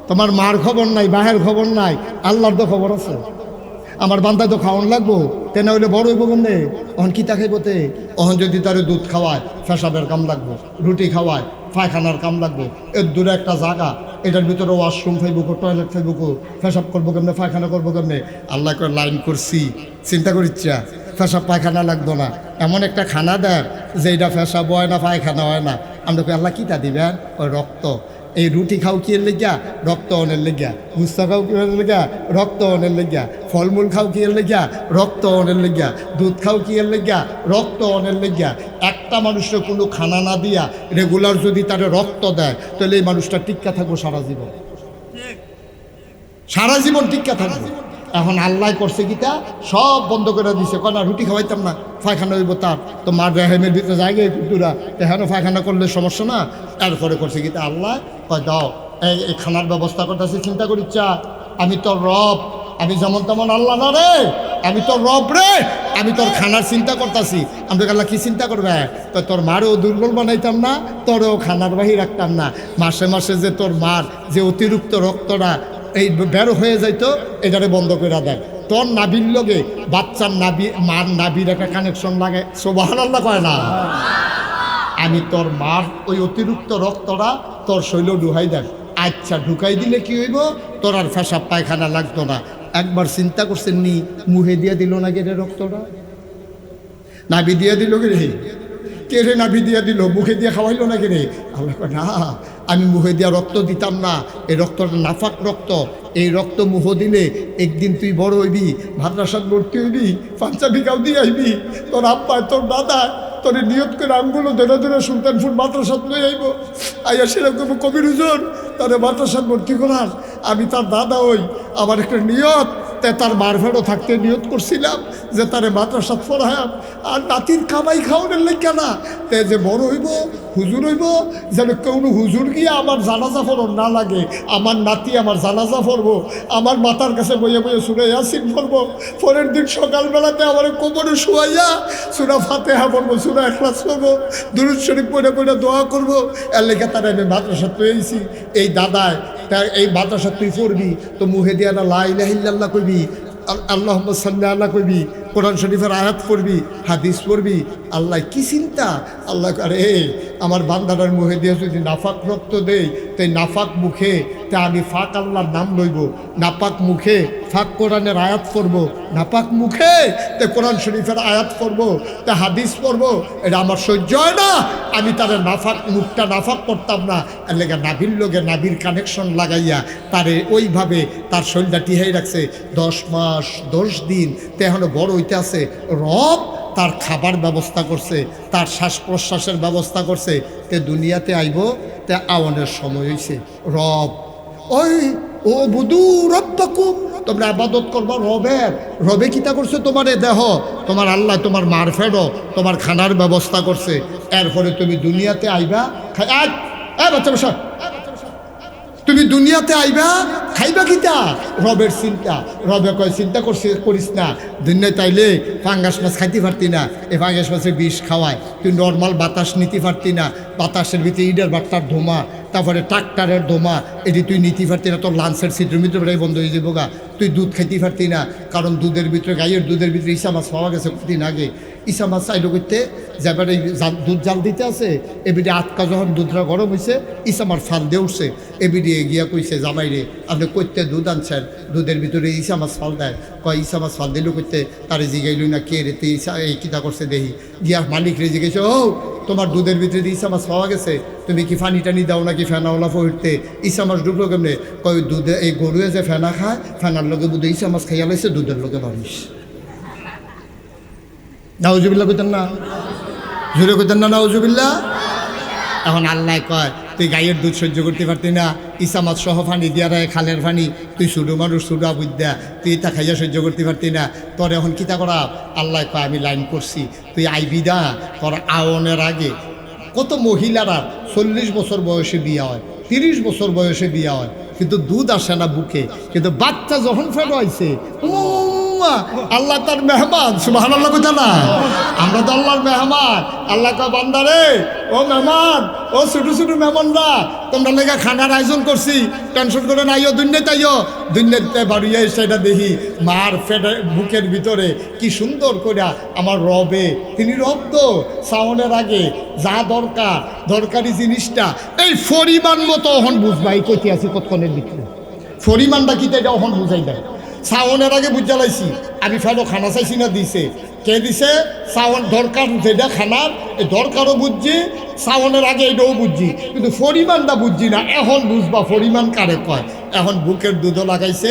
তোমার মার খবর নাই, বাহের খবর নাই, আল্লাহর তো খবর আছে। আমার বান্দা তো খাওয়ান লাগবো, তেনা হইলে বড় হইব কেমনে? অহন কিতা খাইবতে? অহন যদি তার দুধ খাওয়ায় পেশাবের কাম লাগবো, রুটি খাওয়ায় পায়খানার কাম লাগবো। এর দূরে একটা জায়গা, এটার ভিতরে ওয়াশরুম ফাইবুকো, টয়লেট ফাইবুকো, পেশাব করবো কেমনে, পায়খানা করবো কেমনে? আল্লাহ করে লাইন করছি, চিন্তা করিচ্ছা পেশাব পায়খানা লাগবো না, এমন একটা খানা দেয় যে এটা পেশাব হয় না, পায়খানা হয় না। আমরা কই আল্লাহ কিতা দিবেন? ওই রক্ত। এই রুটি খাও কি এর লেগা? রক্ত অনের লেগা। গুস্তা খাও কি এর লেগা? রক্ত অনের লেগা। ফলমূল খাও কি এর লেগা? রক্ত অনের লেগা। দুধ খাও কি এর লেগা? রক্ত অনের লেগা। একটা মানুষের কোনো খানা না দিয়া রেগুলার যদি তারা রক্ত দেয় তাহলে এই মানুষটা টিক্কা থাকবো সারা জীবন, সারা জীবন টিক্কা থাকবে। এখন আল্লাহ করছে কিতা সব বন্ধ করে দিছে, কয় না রুটি খাওয়াইতাম না, পায়খানা হইব তার তো মার রেহেমের ভিতরে জায়গায় কুতুরা এখানে পায়খানা করলে সমস্যা না। এরপরে করছে কিতা আল্লাহ কয় দাও এই খানার ব্যবস্থা করতেছি, চিন্তা করিচ্ছা আমি তোর রব, আমি যেমন তেমন আল্লাহ না রে, আমি তোর রব রে, আমি তোর খানার চিন্তা করতেছি। আমি আল্লাহ কি চিন্তা করবে? তো তোর মারেও দুর্বল বানাইতাম না, তোরেও খানার বাহির রাখতাম না। মাসে মাসে যে তোর মার যে অতিরিক্ত রক্তটা এই বের হয়ে যাইতো এটারে বন্ধ করে দেয়। তোর নাবির লগে বাচ্চার নাবি মার নাবির একটা কানেকশন লাগে, সুবহানাল্লাহ কয় না? আমি তোর মার ওই অতিরিক্ত রক্তটা তোর শৈল ঢুকাই দেয়। আচ্ছা ঢুকাই দিলে কি হইব? তোর আর ফেসাব পায়খানা লাগতো না। একবার চিন্তা করছেন নি মুহে দিয়ে দিল না কেটে রক্তটা? নাবি দিয়ে দিল কে রে? কে রে নাবি দিয়ে দিল? মুখে দিয়ে খাওয়াইলো না কে রে? আল্লাহ কয় না, আমি মুখে দিয়া রক্ত দিতাম না, এই রক্তটা নাফাক রক্ত। এই রক্ত মুহ দিলে একদিন তুই বড় হইবি, মাদ্রাসাত ভর্তি হইবি, পাঞ্জাবি গাও দিয়ে আইবি, তোর আব্বা তোর দাদা তোর নিয়ত করে আঙ্গুলো ধরে ধরে সুলতানপুর মাদ্রাসাত লই আইব। আইয়া সেরকম কবির হুজুর তারে মাদ্রাসাত ভর্তি করার, আমি তার দাদা হই, আমার একটা নিয়ত, তার মারফেরও থাকতে নিয়ত করছিলাম যে তারে মাদ্রাসাত পড়ায়াম আর নাতির কামাই খাওয়ানোর লেখা না, তে যে বড় হইব হুজুর হইব, যেন কোনো হুজুর গিয়ে আমার জানাজা পড়ন না লাগে, আমার নাতি আমার জানাজা পড়বো, আমার মাথার কাছে বইয়ে বইয়ে সুরে ইয়াসিন পড়বো, পরের দিন সকালবেলাতে আমার কোমরে শুয়াইয়া সুরা ফাতেহা পড়বো, সুরা ইখলাস পড়বো, দুরূদ শরীফ পড়ে পড়ে দোয়া করবো। এর লেখা তারা আমি মাদ্রাসা পেয়েছি। এই দাদায় তাই এই মাদ্রাসা তুই পড়বি তো মুহে দিয়া না লা ইলাহা ইল্লাল্লাহ কইবি, আল্লাহুম্মা সাল্লি আলা কইবি, কোরআন শরীফের আয়াত পড়বি, হাদিস পড়বি। আল্লাহ কি চিন্তা? আল্লাহ আরে আমার বান্দাটার মুখে দিয়ে যদি নাফাক রক্ত দেই তাই নাফাক মুখে তা আমি ফাঁক আল্লাহর নাম লইব, নাপাক মুখে ফাঁক কোরআনের আয়াত পড়বো, নাপাক মুখে তে কোরআন শরীফের আয়াত পড়বো, তা হাদিস পড়বো। এটা আমার সহ্য হয় না, আমি তাদের নাফাক মুখটা নাফাক করতাম না। এর লেগে নাভির লোকে নাভির কানেকশন লাগাইয়া তারে ওইভাবে তার শরীরটা টিহাই রাখছে 10 মাস 10 দিন, তে এখনো বড় হইতে আছে। রব তার খাবার ব্যবস্থা করছে, তার শ্বাস প্রশ্বাসের ব্যবস্থা করছে, তে দুনিয়াতে আইব, তে আওয়ানের সময় হয়েছে। রব ওই ও বুধু রব্বাকুম, তোমরা আবাদত করবা রবের। রবে কিতা করছে? তোমার এ দেহ, তোমার আল্লাহ তোমার মার ফেরো, তোমার খানার ব্যবস্থা করছে। এরপরে তুমি দুনিয়াতে আইবা, বাচ্চা বসা, তুমি দুনিয়াতে আইবা খাইবা কিতা? রবের চিন্তা। রবে কয় চিন্তা করিস না, দুনিয়াতে আইলে ফাঙ্গাস মাছ খাইতে পারতি না, এই ফাঙ্গাস মাছের বিষ খাওয়ায়, তুই নর্মাল বাতাস নিতে পারতি না, বাতাসের ভিতরে ইডের বাট্টার ধোঁয়া, তারপরে ট্রাক্টারের ধোঁয়া, এটি তুই নিতে পারতি না, তোর লাঞ্চের ছিদ্র মিত্রটাই বন্ধ হয়ে যাবো গা। তুই দুধ খাইতে পারতি না, কারণ দুধের ভিতরে গাইয়ের দুধের ভিতরে ইসা মাছ পাওয়া গেছে কদিন আগে। ইসা মাছ চাইলো করতে যাবার এই দুধ জাল দিতে আছে, এবিডি আটকা যখন দুধটা গরম হয়েছে ইসা মাছ ফাল দিয়ে উঠছে, এবিডি গিয়া কইছে জামাইরে আপনি করতে দুধ আনছেন, দুধের ভিতরে ইসা মাছ ফাল দেয়। কয় ইসা মাছ ফাল দিল করতে, তারে জিগাইলই না কে রেতে ইসা এই কিতা করছে দেখি, গিয়া মালিক রে জিগেছে, ও তোমার দুধের ভিতরে ইসা মাছ পাওয়া গেছে, তুমি কি পানি টানি দাও নাকি ফেনাওয়ালা পড়তে? ইসা মাছ ঢুকলো কেমনে? কয় দুধে এই গরুয়ে যে ফেনা খায়, ফেনার লোকে বুধে ইসা মাছ খাইয়া লাইছে, দুধের লোকে বাড়িস। নাউজুবিল্লাহ কইতেন না? জোরে কইতেন না নাউজুবিল্লাহ? এখন আল্লাহ কয় তুই গাইয়ের দুধ সহ্য করতে পারতি না, ইসা মাছ সহ ফানি দিয়া রায় খালের ফানি, তুই ছোটো মানুষ ছোটো বুদ্ধা, তুই তা খাইয়া সহ্য করতে পারতি না, তোর এখন কিতা করা? আল্লাহ কয় আমি লাইন করছি, তুই আইবি দা, তোর আওনের আগে। কত মহিলারা 40 বছর বয়সে বিয়া হয়, 30 বছর বয়সে বিয়া হয়, কিন্তু দুধ আসে না বুকে, কিন্তু বাচ্চা যখন ফেরো আইছে আল্লাহ তার মেহমান। সুবহানাল্লাহ কইতা না? আমরা তো আল্লাহর মেহমান। আল্লাহ কয় বান্দারে, ও মেহমান, ও ছোটো ছোটো মেহমানরা, তোমরা লেগে খানার আয়োজন করছি, টেনশন করে না, আইও দুনিয়াতে আইও। দুনিয়াতে বাড়িয়ে সেটা দেখি মার ফেটের বুকের ভিতরে কি সুন্দর করে আমার রবে, তিনি রব তো সাউনের আগে যা দরকার দরকারি জিনিসটা এই পরিমাণ মতো অহন বুঝবাই কইতে আছি কতক্ষণের ভিতরে। পরিমাণটা কি এটা অহন বুঝাই দেয়। সাউনের আগে বুঝা লাইছি আমি ফেলো খানা চাইছি না দিছে, কে দিছে? চাওয়ান দরকার যেটা খানার, এই দরকারও বুঝছি, চাওয়ানের আগে এটাও বুঝছি, কিন্তু পরিমাণটা বুঝছি না। এখন বুঝবা পরিমাণ কারে কয়। এখন বুকের দুধও লাগাইছে,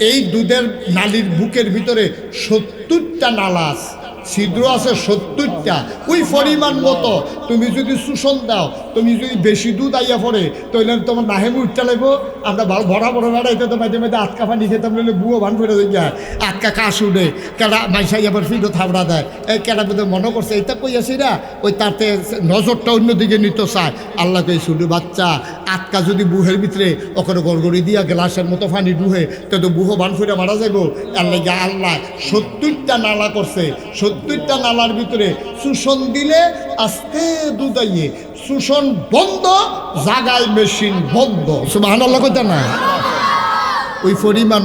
এই দুধের নালীর বুকের ভিতরে 70টা নালা আছে, ছিদ্র আছে 70টা। ওই পরিমাণ মতো তুমি যদি শোষণ দাও, তুমি যদি বেশি দুধ আইয়া পড়ে, তাহলে তোমার নাহে উঠতে লাগবো। আমরা ভরা বড় বেড়াইতে তো মাঝে মাঝে আটকা পানি খেতাম, বলে বুয়ো ভান করে যায়, আটকা কাশ উঠে, কেডা মাইসাই আবার ফিরো থাবড়া দেয়। এই কেডা বোধ মনে করছে এটা কইয়াছি না, ওই তাতে নজরটা অন্যদিকে নিতে চায়। আল্লাহ কই শুধু বাচ্চা আটকা যদি বুহের ভিতরে ওখানে গড়গড়ি দিয়া গ্লাসের মতো পানি ডুহে, তো বুহো ভান ফিরে মারা যাবো। আল্লাহ 70টা নালা করছে, 70টা নালার ভিতরে শোষণ দিলে আস্তে দুধাইয়ে শোষণ বন্ধ, জাগায় মেশিন বন্ধ। সুবহানাল্লাহ কইতা না? ওই পরিমাণ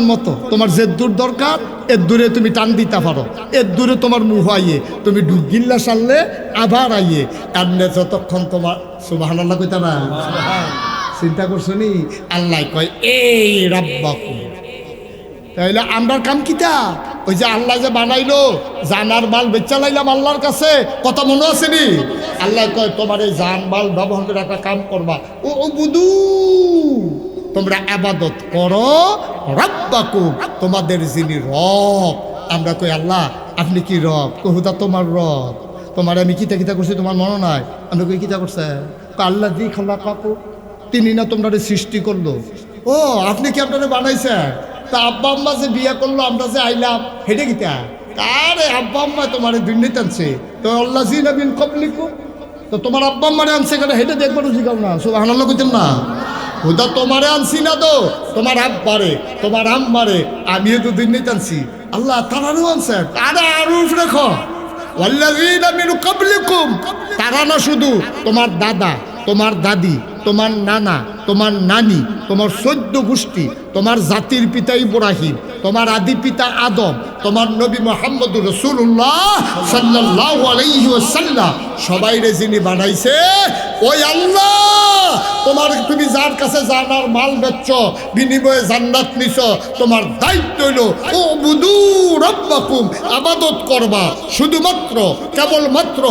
মতো তোমার যে দূর দরকার এর দূরে তুমি টান দিতে পারো, এর দূরে তোমার মুহ আইয়ে তুমি ডুগিল্লা সারলে আবার আইয়ে এমনি যতক্ষণ তোমার। সুবহানাল্লাহ কইতা না? চিন্তা করছো নি? আল্লাহ কয় এই রাব্বাকুম। তাইলে আমরার কাম কিতা? ওই যে আল্লাহ যে বানাইলো, জানার মাল বেচা লাইলাম আল্লাহর কাছে, কথা মনে আছে নি? আল্লাহ কয় তোমার এই জান মাল ব্যবহার করে একটা কাম করবা, ও বুধু তোমরা আবাদত করো রাব্বাকুম, তোমাদের যিনি রব। আমরা কই আল্লাহ আপনি কি রব? কহুদা তোমার রব। তোমার আমি কিতা কিতা করছি তোমার মনে নাই? আমরা কই কিতা করছে? আল্লাহ দি খাল্লা কাকু, তিনি না তোমরা সৃষ্টি করলো। ও আপনি কি আপনারা বানাইছেন? তা আব্বা আম্মা যে বিয়ে করলো, আমরা যে আইলাম, হেঁটে গিতা আরে আব্বা আম্মা তোমার দুর্নীতি আনছে, তো আল্লাহ জি নবীন কবলিকুম, তো তোমার আব্বা আম্মারে আনছে কেন? হেঁটে দেখবারও শিখাও না। সুবহানাল্লাহ কইতেন না? হুদা তোমারে আনছি না তো, তোমার আব্বারে তোমার আম্মারে আমিও তো দুর্নীতি আনছি। আল্লাহ তারারও আনছে, আরে আরুফ রেখো ওয়াল্লাযীনা মিন ক্বাবলিকুম, তারা না শুধু তোমার দাদা, তোমার দাদি, তোমার নানা, তোমার নানি, তোমার 14 গোষ্ঠী, তোমার জাতির পিতা ইব্রাহিম, তোমার আদি পিতা আদম, তোমার নবী মুহাম্মদুর রাসূলুল্লাহ সাল্লাল্লাহু আলাইহি ওয়াসাল্লাম, সবাইরে যিনি বানাইছে ওই আল্লাহ। তোমার তুমি যার কাছে জানার মাল বেচছ, বিনিময়ে জান্নাত নিছ, তোমার দায়িত্ব হইল ও বুদু রাব্বাকুম, আবাদত করবা শুধুমাত্র কেবলমাত্র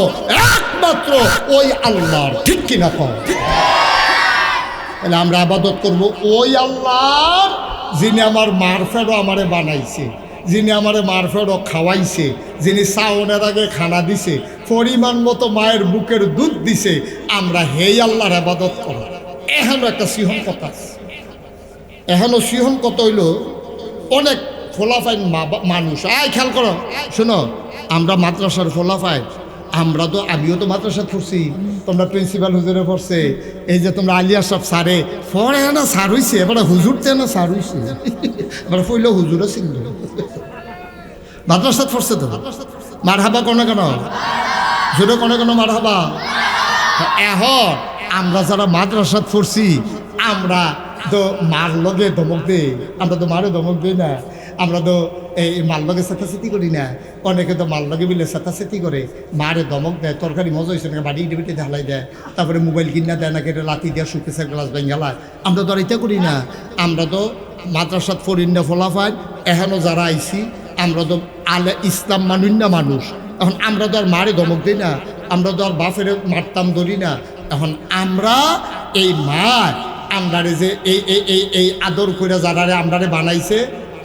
একমাত্র ওই আল্লাহর। ঠিক কিনা কও? তাহলে আমরা আবাদত করব ওই আল্লাহর যিনি আমার মারফেরও আমারে বানাইছে, যিনি আমারে মারফেরও খাওয়াইছে, যিনি চাওনের আগে খানা দিছে, পরিমাণ মতো মায়ের বুকের দুধ দিছে। আমরা হেই আল্লাহর আবাদত করব। এখনো একটা সিহন কথা আছে, এখনো সিহন কথা হইল অনেক ফোলাফাইন মানুষ। খেয়াল করো, শোনো, আমরা মাদ্রাসার ফোলাফাইন, আমরা তো আমিও তো মাদ্রাসা পড়ছি, তোমরা প্রিন্সিপাল হুজুরে পড়ছে, এই যে তোমরা আলিয়া সব সারে পড়ে না সার হইছে, এবার হুজুরতে না সার হইছে, এবার পড়লেও হুজুরও চিনল। মাদ্রাসা পড়ছে তো, মার হাবা কোনো কেন জোরে কোনো কেন মার হাবা। এখন আমরা যারা মাদ্রাসা পড়ছি, আমরা তো মার লগে ধমক দেই, আমরা তো মারে ধমক দিই না, আমরা তো এই মার লগে চেতাচেতি করি না। অনেকে তো মার লগে মিলে চেতাচেতি করে, মারে ধমক দেয়, তরকারি মজা হয়েছে না বাড়ি ইটে ঢালাই দেয়, তারপরে মোবাইল কিনা দেয় না, কেটে লাতি দেওয়া শুকেছে গ্লাস বেঙ্গালায়। আমরা তো আর এটা করি না। আমরা তো মাদ্রাসাত ফরিন না ফলাফায়, এখনও যারা আইছি আমরা তো আলে ইসলাম মানুষ না মানুষ। এখন আমরা তো আর মারে ধমক দিই না, আমরা তো আর বাপের মারতাম ধরি না। এখন আমরা এই মা আমরারে যে এই এই এই এই আদর করে যারারে আমরারে বানাইছে,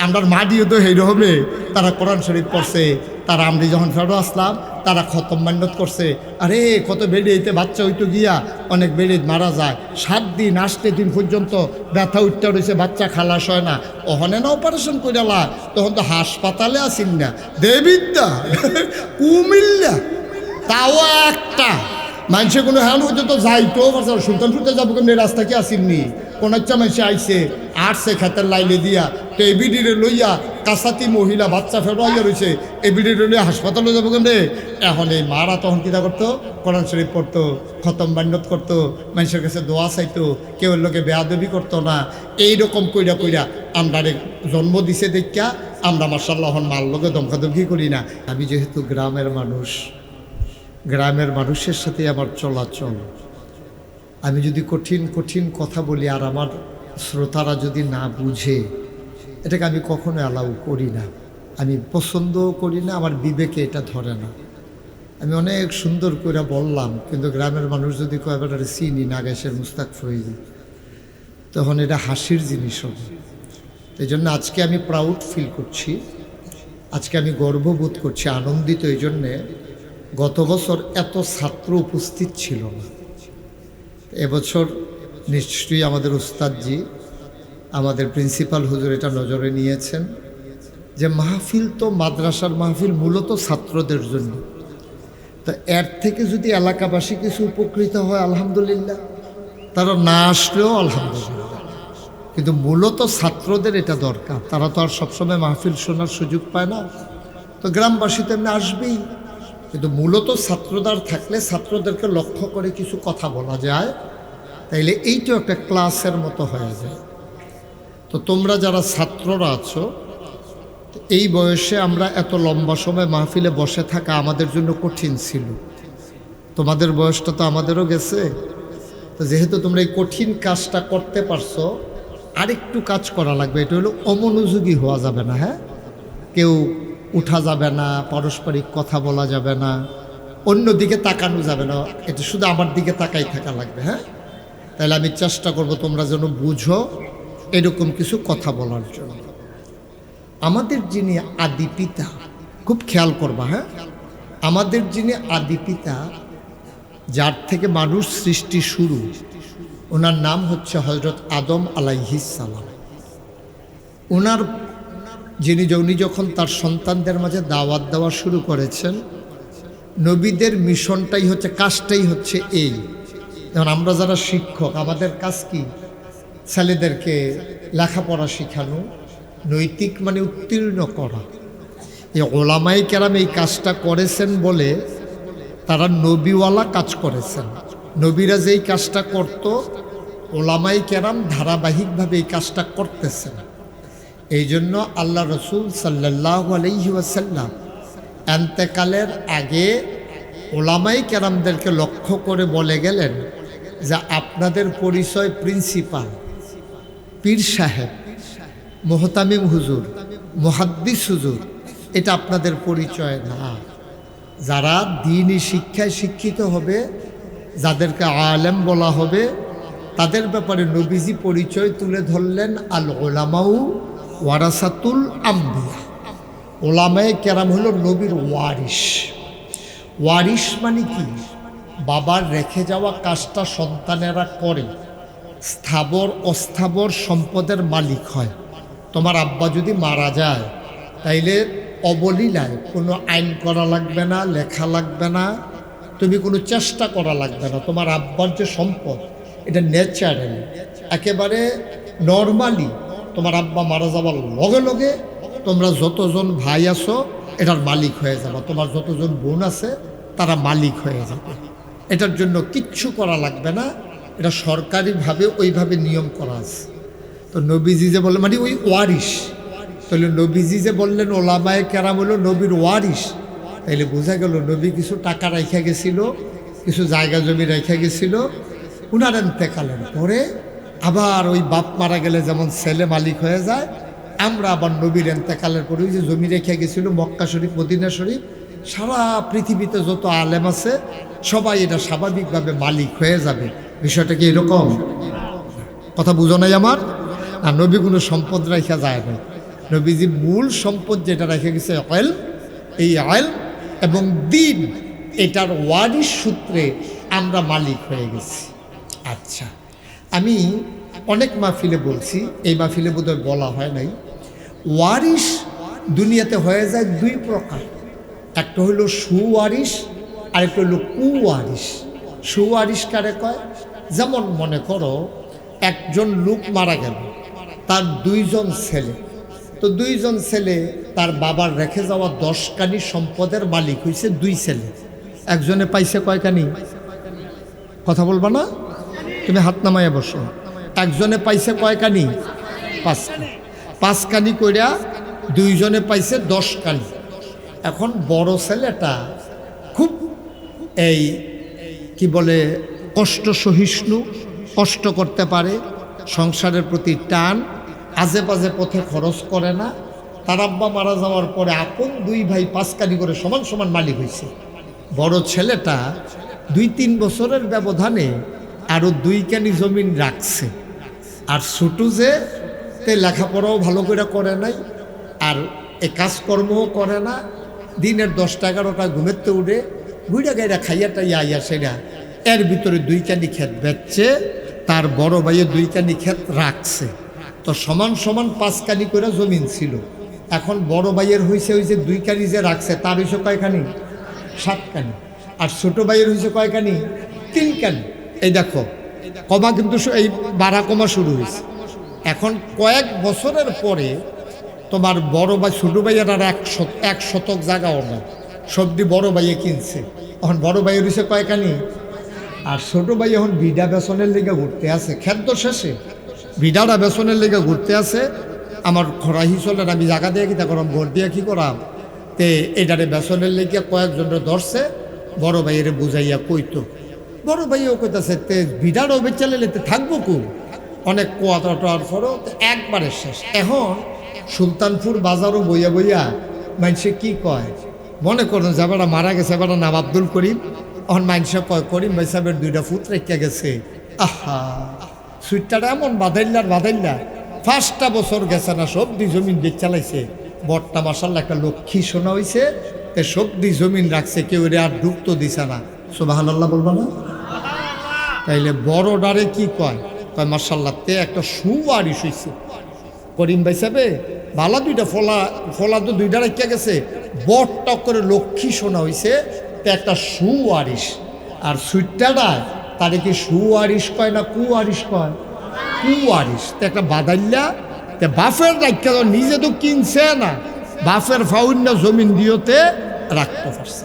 আমরার মা দিয়ে তো সেই রকমে তারা কোরআন শরীফ পড়ছে, তারা আমরা যখন ফেরো আসলাম তারা খতম মান্যত করছে। আরে কত বেড়ে বাচ্চা হইতো গিয়া অনেক বেড়ে মারা যায়, 7 দিন 8 দিন পর্যন্ত ব্যথা উঠতে রয়েছে, বাচ্চা খালাস হয় না। ওখানে না অপারেশন করে লা, তখন তো হাসপাতালে আসিন না, দেবিদ্যা কুমিল্লা, তাও একটা মানুষে কোনো হ্যান পর্যন্ত যাইতেও পারছে না। সুলতানপুরতে যাবো কিন্তু রাস্তা কি আসেননি, কোনো একটা মানুষে আইসে আটছে খেতের লাইলে দিয়া, তো এবিডিরে লইয়া কাছাতি মহিলা বাচ্চা ফেরাইয়া রয়েছে, এবিডিরে লইয়া হাসপাতালে যাবো কিন্তু। এখন এই মারা তখন কীটা করতো, কোরআন শরীফ পড়তো, খতম বান্যত করতো, মানুষের কাছে দোয়া চাইতো, কেউ লোকে বেয়াদবি করতো না। এইরকম কইরা কইরা আমরা জন্ম দিছে দেখা আমরা মাশাআল্লাহ মার লোকে ধমকাধমকি করি না। আমি যেহেতু গ্রামের মানুষ, গ্রামের মানুষের সাথে আমার চলাচল, আমি যদি কঠিন কঠিন কথা বলি আর আমার শ্রোতারা যদি না বুঝে, এটাকে আমি কখনো অ্যালাউ করি না। আমি পছন্দও করি না, আমার বিবেকে এটা ধরে না। আমি অনেক সুন্দর করে বললাম, কিন্তু গ্রামের মানুষ যদি কয়েকবার চিনি নাগেশের মুস্তাক ফরিদি, তখন এটা হাসির জিনিস হবে। এই জন্য আজকে আমি প্রাউড ফিল করছি, আজকে আমি গর্ববোধ করছি, আনন্দিত এই জন্যে। গত বছর এত ছাত্র উপস্থিত ছিল না, এবছর নিশ্চয়ই আমাদের উস্তাদজি, আমাদের প্রিন্সিপাল হুজুর এটা নজরে নিয়েছেন যে মাহফিল তো মাদ্রাসার মাহফিল মূলত ছাত্রদের জন্য, তো এর থেকে যদি এলাকাবাসী কিছু উপকৃত হয় আলহামদুলিল্লাহ, তারা না আসলেও আলহামদুলিল্লাহ, কিন্তু মূলত ছাত্রদের এটা দরকার। তারা তো আর সবসময় মাহফিল শোনার সুযোগ পায় না, তো গ্রামবাসী তো এমনি আসবেই, কিন্তু মূলত ছাত্রদার থাকলে ছাত্রদেরকে লক্ষ্য করে কিছু কথা বলা যায়, তাইলে এইটাও একটা ক্লাসের মতো হয়ে যায়। তো তোমরা যারা ছাত্ররা আছো, এই বয়সে আমরা এত লম্বা সময় মাহফিলে বসে থাকা আমাদের জন্য কঠিন ছিল। তোমাদের বয়সটা তো আমাদেরও গেছে, তো যেহেতু তোমরা এই কঠিন কাজটা করতে পারছো, আরেকটু কাজ করা লাগবে। এটা হলো অমনোযোগী হওয়া যাবে না, হ্যাঁ, কেউ উঠা যাবে না, পারস্পরিক কথা বলা যাবে না, অন্যদিকে তাকানো যাবে না, এটা শুধু আমার দিকে তাকাই থাকা লাগবে। হ্যাঁ, তাহলে আমি চেষ্টা করব তোমরা যেন বুঝো এরকম কিছু কথা বলার জন্য। আমাদের যিনি আদি পিতা, খুব খেয়াল করবা, হ্যাঁ, আমাদের যিনি আদি পিতা, যার থেকে মানুষ সৃষ্টি শুরু, ওনার নাম হচ্ছে হযরত আদম আলাইহিস সালাম। ওনার উনি যখন তার সন্তানদের মাঝে দাওয়াত দেওয়া শুরু করেছেন, নবীদের মিশনটাই হচ্ছে, কাজটাই হচ্ছে এই। যেমন আমরা যারা শিক্ষক, আমাদের কাজ কি? ছেলেদেরকে লেখাপড়া শেখানো, নৈতিক মানে উত্তীর্ণ করা। এই ওলামাই কেরাম এই কাজটা করেছেন বলে তারা নবীওয়ালা কাজ করেছেন। নবীরা যেই কাজটা করত, ওলামাই কেরাম ধারাবাহিকভাবে এই কাজটা করতেছেন। এই জন্য আল্লাহ রসুল সাল্লাল্লাহু আলাইহি ওয়াসাল্লাম এন্তেকালের আগে ওলামাই কেরামদেরকে লক্ষ্য করে বলে গেলেন যে আপনাদের পরিচয় প্রিন্সিপাল, পীর সাহেব, মোহতামিম হুজুর, মুহাদ্দিস হুজুর, এটা আপনাদের পরিচয় না। যারা দ্বীনি শিক্ষায় শিক্ষিত হবে, যাদেরকে আলেম বলা হবে, তাদের ব্যাপারে নবীজি পরিচয় তুলে ধরলেন, আল ওলামাউ ওয়ারাসাতুল আম্বিয়া। ওলামায়ে কেরাম হলো নবীর ওয়ারিশ। ওয়ারিশ মানে কি? বাবার রেখে যাওয়া কাজটা সন্তানেরা করে, স্থাবর অস্থাবর সম্পদের মালিক হয়। তোমার আব্বা যদি মারা যায়, তাইলে অবলীলায় কোনো আইন করা লাগবে না, লেখা লাগবে না, তুমি কোনো চেষ্টা করা লাগবে না। তোমার আব্বার যে সম্পদ, এটা ন্যাচারালি, একেবারে নর্মালি, তোমার আব্বা মারা যাওয়ার লগে লগে তোমরা যতজন ভাই আছো এটার মালিক হয়ে যাবে, তোমার যতজন বোন আছে তারা মালিক হয়ে যাবে। এটার জন্য কিচ্ছু করা লাগবে না, এটা সরকারিভাবে ওইভাবে নিয়ম করা আছে। তো নবীজি যে বললেন, মানে ওই ওয়ারিশ, তাহলে নবীজি যে বললেন ওলামায়ে কেরাম হলো নবীর ওয়ারিশ, তাইলে বোঝা গেল নবী কিছু টাকা রাখা গেছিল, কিছু জায়গা জমি রেখে গেছিল। উনার এন্তেকালের পরে আবার ওই বাপ মারা গেলে যেমন ছেলে মালিক হয়ে যায়, আমরা আবার নবীর এন্তেকালের পরে ওই যে জমি রেখে গেছিল মক্কা শরীফ, মদিনা শরীফ, সারা পৃথিবীতে যত আলেম আছে সবাই এটা স্বাভাবিকভাবে মালিক হয়ে যাবে। বিষয়টা কি এরকম? কথা বুঝো নাই আমার? আর নবী কোনো সম্পদ রাখা যায় না। নবীজি মূল সম্পদ যেটা রেখে গেছে ইলম, এই ইলম এবং দ্বীন, এটার ওয়ারিশ সূত্রে আমরা মালিক হয়ে গেছি। আচ্ছা, আমি অনেক মাহফিলে বলছি, এই মাহফিলে বোধহয় বলা হয় নাই। ওয়ারিশ দুনিয়াতে হয়ে যায় দুই প্রকার, একটা হলো সুওয়ারিশ, আরেকটা হলো কুওয়ারিশ। সুওয়ারিশ কারে কয়? যেমন মনে করো একজন লোক মারা গেল, তার দুইজন ছেলে, তো দুইজন ছেলে তার বাবার রেখে যাওয়া 10 কানি সম্পদের মালিক হয়েছে দুই ছেলে। একজনে পাইছে কয় কানি? কথা বলবা না, তুমি হাত নামাইয়া বসো। একজনে পাইছে কয় কানি? 5 কানি। 5 কানি কইরা দুইজনে পাইছে 10 কানি। এখন বড় ছেলেটা খুব এই কি বলে কষ্ট সহিষ্ণু, কষ্ট করতে পারে, সংসারের প্রতি টান, আজে বাজে পথে খরচ করে না, তার আব্বা মারা যাওয়ার পরে আপন দুই ভাই 5 কানি করে সমান সমান মালিক হয়েছে। বড় ছেলেটা 2-3 বছরের ব্যবধানে আরও 2 কানি জমিন রাখছে। আর ছোটো যে তে লেখাপড়াও ভালো করে নাই, আর এ কাজকর্মও করে না, দিনের 10টা-11টা ঘুমেতে উঠে বুড়া গাইরা খাইয়াটা আইয়া সেরা এর ভিতরে 2 কানি ক্ষেত বেচছে, তার বড় ভাইয়ে 2 কানি ক্ষেত রাখছে। তো সমান সমান 5 কানি করে জমিন ছিল। এখন বড় ভাইয়ের হয়েছে 2 কানি যে রাখছে, তার হয়েছে কয়খানি? 7 কানি। আর ছোট ভাইয়ের হয়েছে কয়খানি? 3 কানি। এই দেখো কমা কিন্তু এই বাড়া কমা শুরু হয়েছে। এখন কয়েক বছরের পরে তোমার বড় ভাই ছোট ভাইয়ের আর 1 শতক জায়গাও না, সবদি বড় ভাইয়ে কিনছে। এখন বড় ভাইয়ের হয়েছে কয়খানি? আর ছোট ভাই এখন বিডা বেসনের লেগে ঘুরতে আছে, খেদ্য শেষে বিডাটা বেসনের লেগে ঘুরতে আছে। আমার খরাহি চলেন, আমি জায়গা দিয়ে কি তা করাম, ঘর দিয়ে কি করাম, তে এটারে বেসনের লেগে কয়েকজনের ধরছে, বড় ভাইয়ের বুঝাইয়া কইতো। বড় ভাইও কইতাছে তে বিডারও বেচালে লেতে থাকবো কু, অনেক কোয়াটার পরও একবারে শেষ। এখন সুলতানপুর বাজারও বইয়া বইয়া মানুষে কি কয়, মনে করেন যে বেড়া মারা গেছে, বেড়া নাম আব্দুল করিম। এখন মানুষে কয় করিম ভাই সাহেবের 2টা ফুট রেখে গেছে। আহা, সুইটটাটা এমন বাদাইল্লা 5টা বছর গেছে না, সবদি জমিন বেচ চালাইছে। বটটা মাসাল্লাহ একটা লক্ষ্মী শোনা হয়েছে, তে সবদি জমিন রাখছে, কেউ রে আর ঢুকতো দিছে না। সুবহানাল্লাহ বলবো না? তাইলে বড় ডারে কি কয়, কয় মাসাল্লাহ তে একটা সুয়ারিশ হয়েছে করিম ভাই সাহেবে, ভালো 2টা ফলা তো 2টা রেখে গেছে, বটটা করে লক্ষ্মী শোনা হয়েছে, তে একটা সুয়ারিশ। আর সুইটটাটা তারে কি সুয়ারিশ কয় না কুয়ারিশ কয়? কুয়ারিশ। তো একটা বাদাইল্লা, তে বাফের রাখা নিজে তো কিনছে না, বাফের ফাউন্না জমিন দিয়েতে রাখতে পারছে।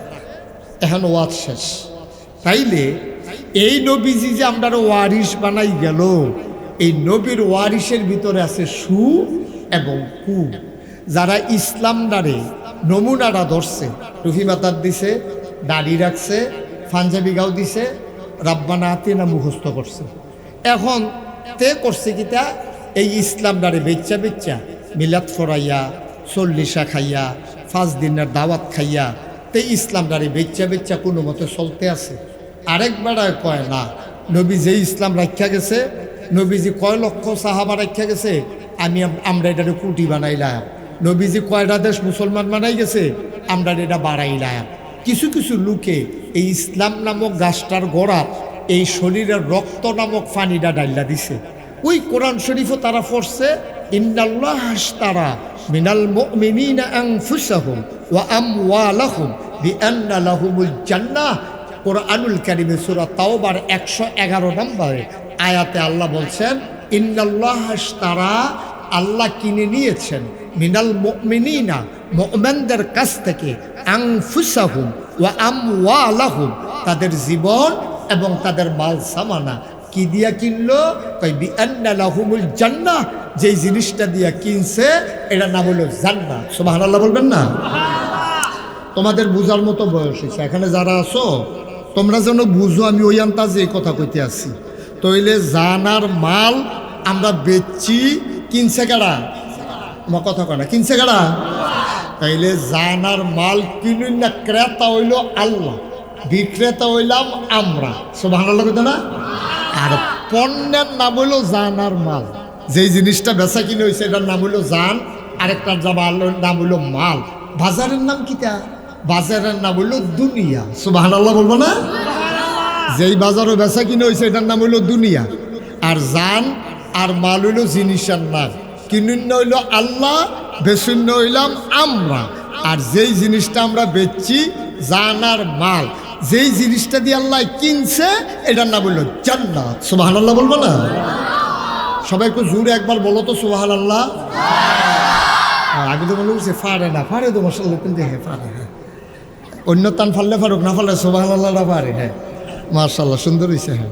এখন ওয়াজ শেষ। তাইলে এই নবীজি যে আমরা ওয়ারিশ বানাই গেল, এই নবীর ওয়ারিশের ভিতরে আছে সু এবং কু। যারা ইসলামদারে নমুনাটা ধরছে, টুফি মাতার দিছে, দাড়ি রাখছে, পাঞ্জাবি গাও দিছে, রাব্বানা আতিনা মুখস্থ করছে। এখন তে করছে কিতা, এই ইসলামদারে বেচ্চা মিলাদ ফরাইয়া, 40 খাইয়া, 5 দিনের দাওয়াত খাইয়া, তে ইসলামদারে বেচ্চা কোনো মতে চলতে আছে। আরেক বেড়ায় কয় না, নবী যে ইসলাম রাখা গেছে, নবীজি কয় লক্ষ সাহাবা রাখা গেছে, আমরা এটারে কুটি বানাইলাম। নবীজি কয়টা দেশ মুসলমান বানাই গেছে, আমরা এটা বাড়াইলাম। কিছু কিছু লোকে এই ইসলাম নামক গাছটার গোড়া এই শরীরের রক্ত নামক পানিটা ডাইলা দিছে। ওই কোরআন শরীফও তারা পড়ছে, ইন্নাল্লাহ আশতারা মিনাল মুমিনিনা আনফুসাহুম ওয়া আমওয়ালাহুম বিআন্না লাহুমুল জান্নাহ। কোরআনুল কারীমে সূরা তাওবার 111 নম্বরে আয়াতে আল্লাহ বলছেন, ইন্নাল্লাহ আশতারা, আল্লাহ কিনে নিয়েছেন, মিনাল মুমিনিনা, মুমিনদের কাছ থেকে, আনফুসাহুম ওয়া আমওয়ালাহুম, তাদের জীবন এবং তাদের মাল সামানা। কি দিয়া কিনলো? কই বিআন্না লাহুমুল জান্নাহ, যেই জিনিসটা দিয়া কিনছে এটার নাম হলো জান্নাত। সুবহানাল্লাহ বলবেন না? তোমাদের বুঝার মতো বয়স হয়েছে, এখানে যারা আছো তোমরা যেন বুঝো, আমি ওই আন্তাজে এই কথা কইতে আসছি। তইলে জানার মাল আমরা বেচছি, কিনছে কারা? আমার কথা কয় না, কিনছে কারা? তাইলে জানার মাল কিনুন না, ক্রেতা হইল আল্লাহ, বিক্রেতা হইলাম আমরা। সুবহানাল্লাহ কইতো না? আর পণ্যের নাম হইল জানার মাল। যেই জিনিসটা বেচা কিনে হয়েছে এটার নাম হইল জান, আরেকটার নাম হইল মাল। বাজারের নাম কিটা? বাজারের নাম হইল দুনিয়া। সুবহানাল্লাহ বলবো না? যেই বাজারও বেচা কিনে হয়েছে এটার নাম হইল দুনিয়া। আর জান আর মাল হইল জিনিসের নাম। কিনুন্য হইল আল্লাহ, বেচুন্য হইলাম আমরা। আর যেই জিনিসটা আমরা বেচছি জান আর মাল, যেই জিনিসটা দিয়ে আল্লাহ কিনছে এটার নাম হইল জান্নাত। সুবহানাল্লাহ বলবো না? সবাই একটু জোরে একবার বলো তো সুবহানাল্লাহ। আমি তো মনে করছি পারে না, পারে তো মশাল্লাহ, কিন্তু হ্যাঁ পারে। হ্যাঁ, অন্য তান ফাললে ফারুক, না ফাললে সুবহানাল্লাহটা পারে। হ্যাঁ মাশাআল্লাহ, সুন্দর হয়েছে। হ্যাঁ,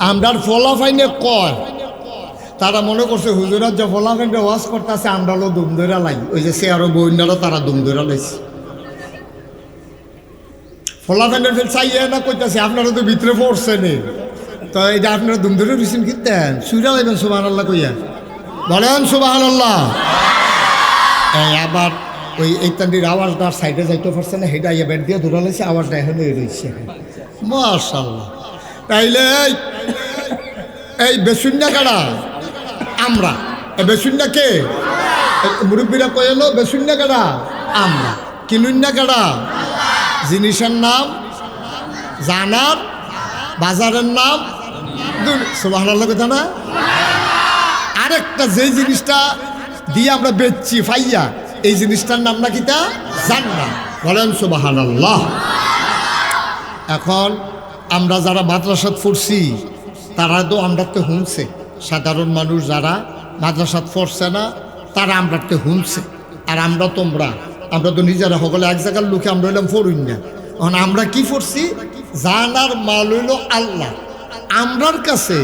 আমরার ফলাফাইনে কয়, তারা মনে করছে হুজুরাত যে ফলাফাইনটা ওয়াজ করতেছে আমরা হলো দুম ধরা লাই, ওই যে সে আরো বইনারও তারা দুম ধরা লাইছে। ফলাফাইনের ফের চাইয়ে না কইতাছে আপনারা তো ভিতরে পড়ছে নে, তো এটা আপনারা দুম ধরে দিচ্ছেন কিনতেন সুইরা লাইবেন সুবহানাল্লাহ কইয়া। বলেন সুবহানাল্লাহ। এই আবার ওই এইতান্ডির আওয়াজটা সাইডে যাইতে পারছে না, হেঁটে আইয়া বেড দিয়ে ধরালেছে, আওয়াজটা এখনো রয়েছে। মাশাআল্লাহ। তাইলে এই বেসুন্না কারা? আমরা। বেসুন্না কে? মুরব্বীরা কয়ে এলো বেসুন্না কারা? আমরা। কিনুন্না কারা? জিনিসের নাম জানার, বাজারের নাম সুবহানাল্লাহ কথা না? আরেকটা যে জিনিসটা দিয়ে আমরা বেচছি ফাইয়া, এই জিনিসটার নাম নাকি তা জান্নাত। বলেন সুবহানাল্লাহ। এখন আমরা যারা মাদ্রাসাত পড়ছি তারা তো আমরা তো শুনছে, সাধারণ মানুষ যারা মাদ্রাসাত পড়ছে না তারা আমরা তো শুনছে। আর আমরা আমরা তো নিজেরা সকলে এক জায়গার লোকে আমরা হইলাম পড়ুন না। এখন আমরা কি পড়ছি? জানার মাল হইল আল্লাহ। আমরার কাছে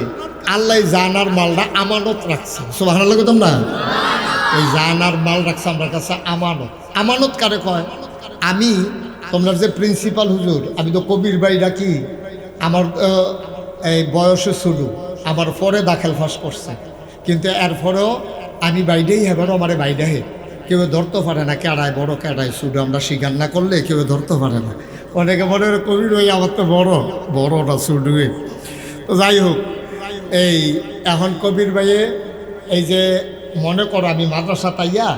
আল্লাহ জানার মালটা আমানত রাখছে। সুবহানাল্লাহ কইতাম না? এই জানার মাল রাখছে আমার কাছে আমানত। আমানত কারে কয়? আমি তোমরা যে প্রিন্সিপাল হুজুর, আমি তো কবির ভাই ডাকি, আমার এই বয়সে শুরু, আমার পরে দাখিল ফাঁস করছে, কিন্তু এরপরেও আমি বাইরেই হেবারও আমার বাইরে হে কেউ ধরতে পারে না, কেড়ায় বড় কেড়ায় শুধু আমরা স্বীকার না করলে কেউ ধরতে পারে না। অনেকে মনে হয় কবির ভাই আমার তো বড়টা শুডুয়ে। তো যাই হোক, এই এখন কবির ভাইয়ে এই যে মনে করো আমি মাদ্রাসা তাইয়া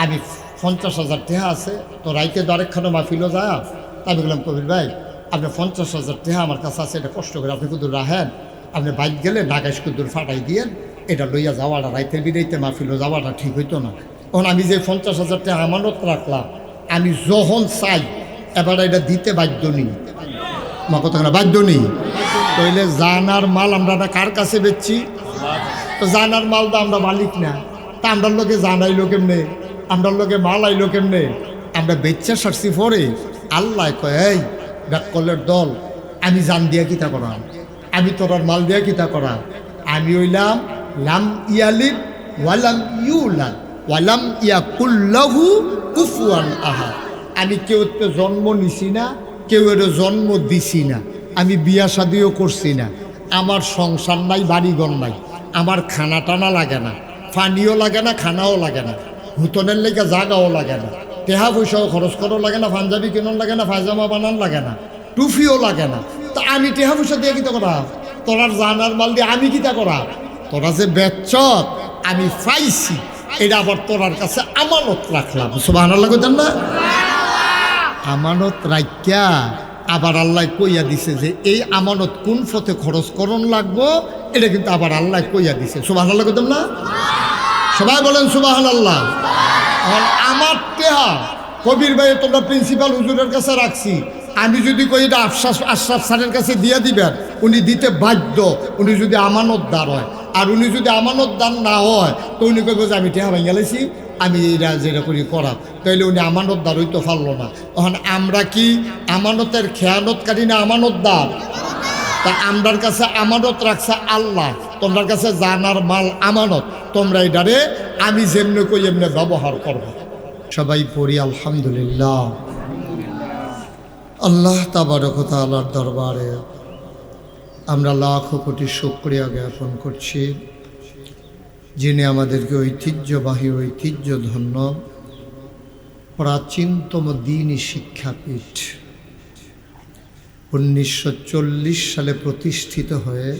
আমি 50,000 টাকা আছে, তো রাইতে তো আরেকখানে মাহফিলও যায়। আমি বললাম কবির ভাই আপনি 50,000 টাকা আমার কাছে আছে, এটা কষ্ট করে আপনি কুদুর রাখেন, আপনি বাইক গেলে নাগাইশ কুদুর ফাটাই দিয়েন, এটা লইয়া যাওয়াটা রাইতে বিরাইতে মাহফিলও যাওয়াটা ঠিক হইতো না। এখন আমি যে 50,000 টাকা আমানত রাখলাম, আমি যখন চাই এবার এটা দিতে বাধ্য নেই। মা কথা না বাধ্য নেই। তাইলে জানার মাল আমরা কার কাছে বেচছি? তো জানার মাল তো আমরা মালিক না, তা আমরার লোকে জানাইলো কেমনে, আমরার লোকে মাল আইলো কেমনে? আমরা বেচ্চা সারছি পরে আল্লাহ কয় এই ব্যাককলের দল, আমি জান দিয়া কিতা করা, আমি তোরার মাল দিয়া কিতা করা? আমি হইলাম লাম ইয়ালিদ ওয়ালাম ইউলাদ ওয়ালাম ইয়াকুল্লাহু কুফুয়ান আহাদ। আমি কেউ জন্ম নিছি না, কেউ এর জন্ম দিছি না, আমি বিয়া শাদিও করছি না, আমার সংসার নাই, বাড়িঘর নাই, আমার খানা টানা লাগে না, পানিও লাগে না, খানাও লাগে না, হুতনের লেগে জাগাও লাগে না, টেহা পয়সাও খরচ করাও লাগে না, পাঞ্জাবি কেনার লাগে না, পায়জামা বানান লাগে না, টুফিও লাগে না। তো আমি টেহা পয়সা দিয়ে কিতা করা? তোরার জানার মাল দিয়ে আমি কিতা করা? তোরা যে বেচছ আমি পাইছি, এটা আবার তোরার কাছে আমানত রাখলাম। সুবহানাল্লাহ কইতেন না? আমানত রাখিয়া আবার আল্লাহ কইয়া দিছে যে এই আমানত কোন পথে খরচ করণ লাগবো, এটা কিন্তু আবার আল্লাহ কইয়া দিছে। সুবহানাল্লাহ কইতেন না? সবাই বলেন সুবহানাল্লাহ। আর আমার টেহা কবির ভাই তোমরা প্রিন্সিপাল হুজুরের কাছে রাখছি, আমি যদি কই এটা আশরাফ স্যারের কাছে দিয়ে দিবেন, উনি দিতে বাধ্য, উনি যদি আমানতদার হয়। আর উনি যদি আমানতদার না হয় তো উনি কইব যে আমি টেহা ভেঙে গেছি, আমি এরা যেটা করি করা, তাইলে উনি আমানতদার হইতে পারলো না। তখন আমরা কি আমানতের খেয়ানতকারী না আমানতদার? তা আমরার কাছে আমানত রাখছে আল্লাহ, তোমরার কাছে জানার মাল আমানত, তোমরা এটারে আমি যেমনি কই এমনি ব্যবহার করবো। সবাই পড়ি আলহামদুলিল্লাহ। আল্লাহ তাবারক ওয়া তাআলার দরবারে আমরা লাখো কোটি শুকরিয়া জ্ঞাপন করছি, যিনি আমাদেরকে ঐতিহ্যবাহী ঐতিহ্যধন্য প্রাচীনতম দ্বীনি শিক্ষাপীঠ 1940 সালে প্রতিষ্ঠিত হয়ে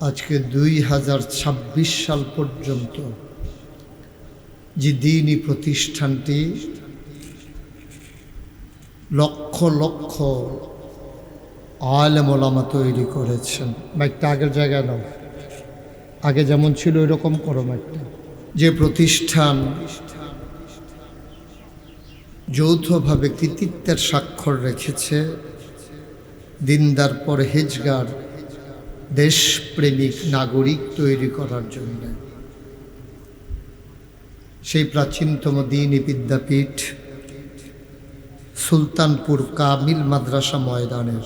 আজকে 2026 সাল পর্যন্ত যে দ্বীনি প্রতিষ্ঠানটি লক্ষ লক্ষ আলেম ওলামা তৈরি করেছেন। মাইকটা আগের জায়গায় নাও, আগে যেমন ছিল এরকম করো মাইকটা। যে প্রতিষ্ঠান যৌথভাবে কৃতিত্বের স্বাক্ষর রেখেছে দিনদার পরহেজগার দেশপ্রেমিক নাগরিক তৈরি করার জন্য, সেই প্রাচীনতম দ্বীনি বিদ্যাপীঠ সুলতানপুর কামিল মাদ্রাসা ময়দানের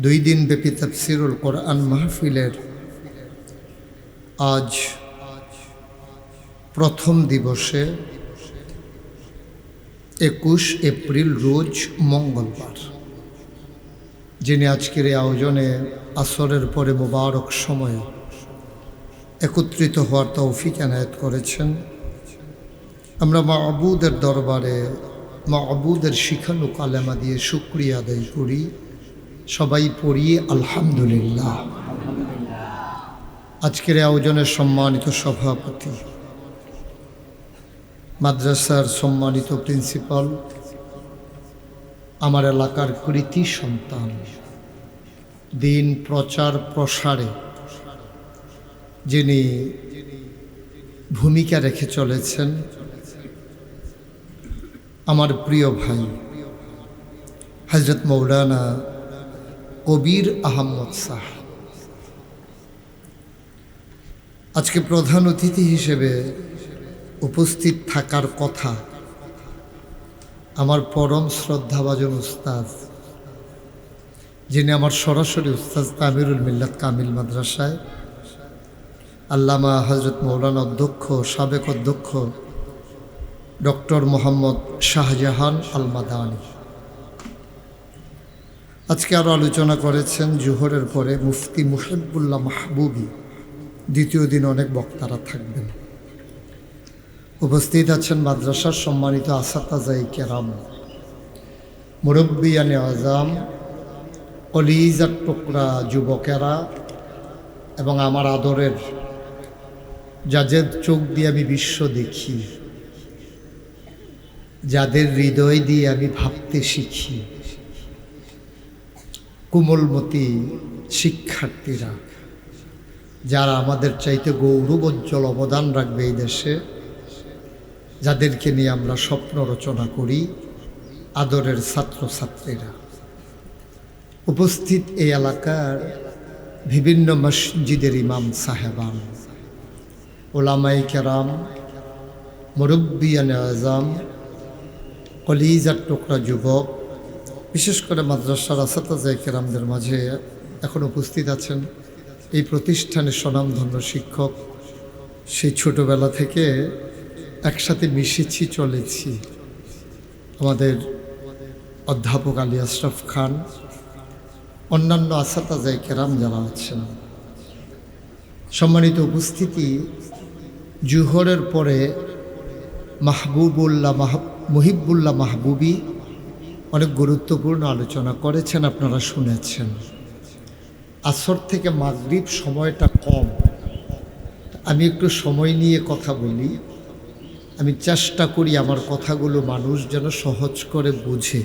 2 দিন ব্যাপী তাফসীরুল কোরআন মাহফিলের আজ প্রথম দিবসে 21 এপ্রিল রোজ মঙ্গলবার, যিনি আজকের এই আয়োজনে আসরের পরে মোবারক সময়ে একত্রিত হওয়ার তৌফিক এনায়েত করেছেন। আমরা মাবুদের দরবারে মাবুদের শিখানো কালেমা দিয়ে শুকরিয়া আদায় করি। সবাই পড়ি আলহামদুলিল্লাহ। আজকের আয়োজনের সম্মানিত সভাপতি, মাদ্রাসার সম্মানিত প্রিন্সিপাল, আমার এলাকার কৃতি সন্তান, দিন প্রচার প্রসারে যিনি ভূমিকা রেখে চলেছেন, আমার প্রিয় ভাই হযরত মৌলানা কবির আহমদ শাহ, আজকে প্রধান অতিথি হিসেবে উপস্থিত থাকার কথা আমার পরম শ্রদ্ধাভাজন উস্তাদ, যিনি আমার সরাসরি উস্তাদ তামিরুল মিল্লাত কামিল মাদ্রাসায় আল্লামা হযরত মৌলানা অধ্যক্ষ, সাবেক অধ্যক্ষ ডক্টর মোহাম্মদ শাহজাহান আল মাদানী। আজকে আরও আলোচনা করেছেন জোহরের পরে মুফতি মুহিবুল্লাহ মাহবুবী। দ্বিতীয় দিন অনেক বক্তারা থাকবেন। উপস্থিত আছেন মাদ্রাসার সম্মানিত আসাতাজাই কেরাম, মুরব্বিয়ানে আজম, কলিজার টুকরা যুবকেরা এবং আমার আদরের, যাদের চোখ দিয়ে আমি বিশ্ব দেখি, যাদের হৃদয় দিয়ে আমি ভাবতে শিখি, কোমলমতি শিক্ষার্থীরা, যারা আমাদের চাইতে গৌরবোজ্জ্বল অবদান রাখবে এই দেশে, যাদেরকে নিয়ে আমরা স্বপ্ন রচনা করি, আদরের ছাত্রছাত্রীরা, উপস্থিত এই এলাকার বিভিন্ন মসজিদের ইমাম সাহেবান, ওলামায়ে কেরাম, মুরব্বিয়ানে আজম, কলিজার টুকরা যুবক, বিশেষ করে মাদ্রাসার আসাতাজায়ে কেরামদের মাঝে এখন উপস্থিত আছেন এই প্রতিষ্ঠানের স্বনামধন্য শিক্ষক। সেই ছোটবেলা থেকে একসাথে মিশেছি, চলেছি। আমাদের অধ্যাপক আলী আশরাফ খান, অন্যান্য আসাতাজায়ে কেরাম যারা আছেন, সম্মানিত উপস্থিতি, জোহরের পরে মুহিবুল্লাহ মাহবুবী অনেক গুরুত্বপূর্ণ আলোচনা করেছেন, আপনারা শুনেছেন। আসর থেকে মাগরিব সময়টা কম, আমি একটু সময় নিয়ে কথা বলি। আমি চেষ্টা করি আমার কথাগুলো মানুষ যেন সহজ করে বুঝে।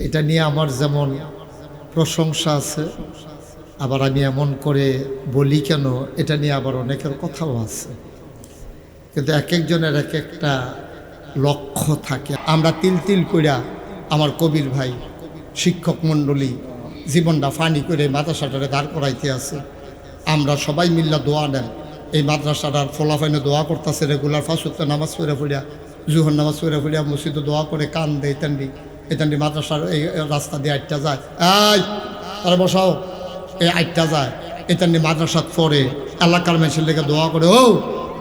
এটা নিয়ে আমার যেমন প্রশংসা আছে, আবার আমি এমন করে বলি কেন, এটা নিয়ে আবার অনেকের কথাও আছে। কিন্তু এক একজনের এক একটা লক্ষ্য থাকে। আমরা তিল তিল কইরা আমার কবির ভাই, শিক্ষক মণ্ডলী জীবনটা ফানি করে মাদ্রাসাটারে দাঁড় করাইতে আছে। আমরা সবাই মিল্লা দোয়া নেন, এই মাদ্রাসাটার ফলাফাইনে দোয়া করতেছে রেগুলার, ফাঁসুত্ব নামাজ পড়ে পড়িয়া, জুহর নামাজ পড়ে পড়িয়া, মসজিদে দোয়া করে কান দেয়। এতান্ডি মাদ্রাসার এই রাস্তা দিয়ে আটটা যায়, এই তারা বসাও, এই আটটা যায়। এতান্ডি মাদ্রাসাত পড়ে এলাকার মেসের লেগে দোয়া করে। ও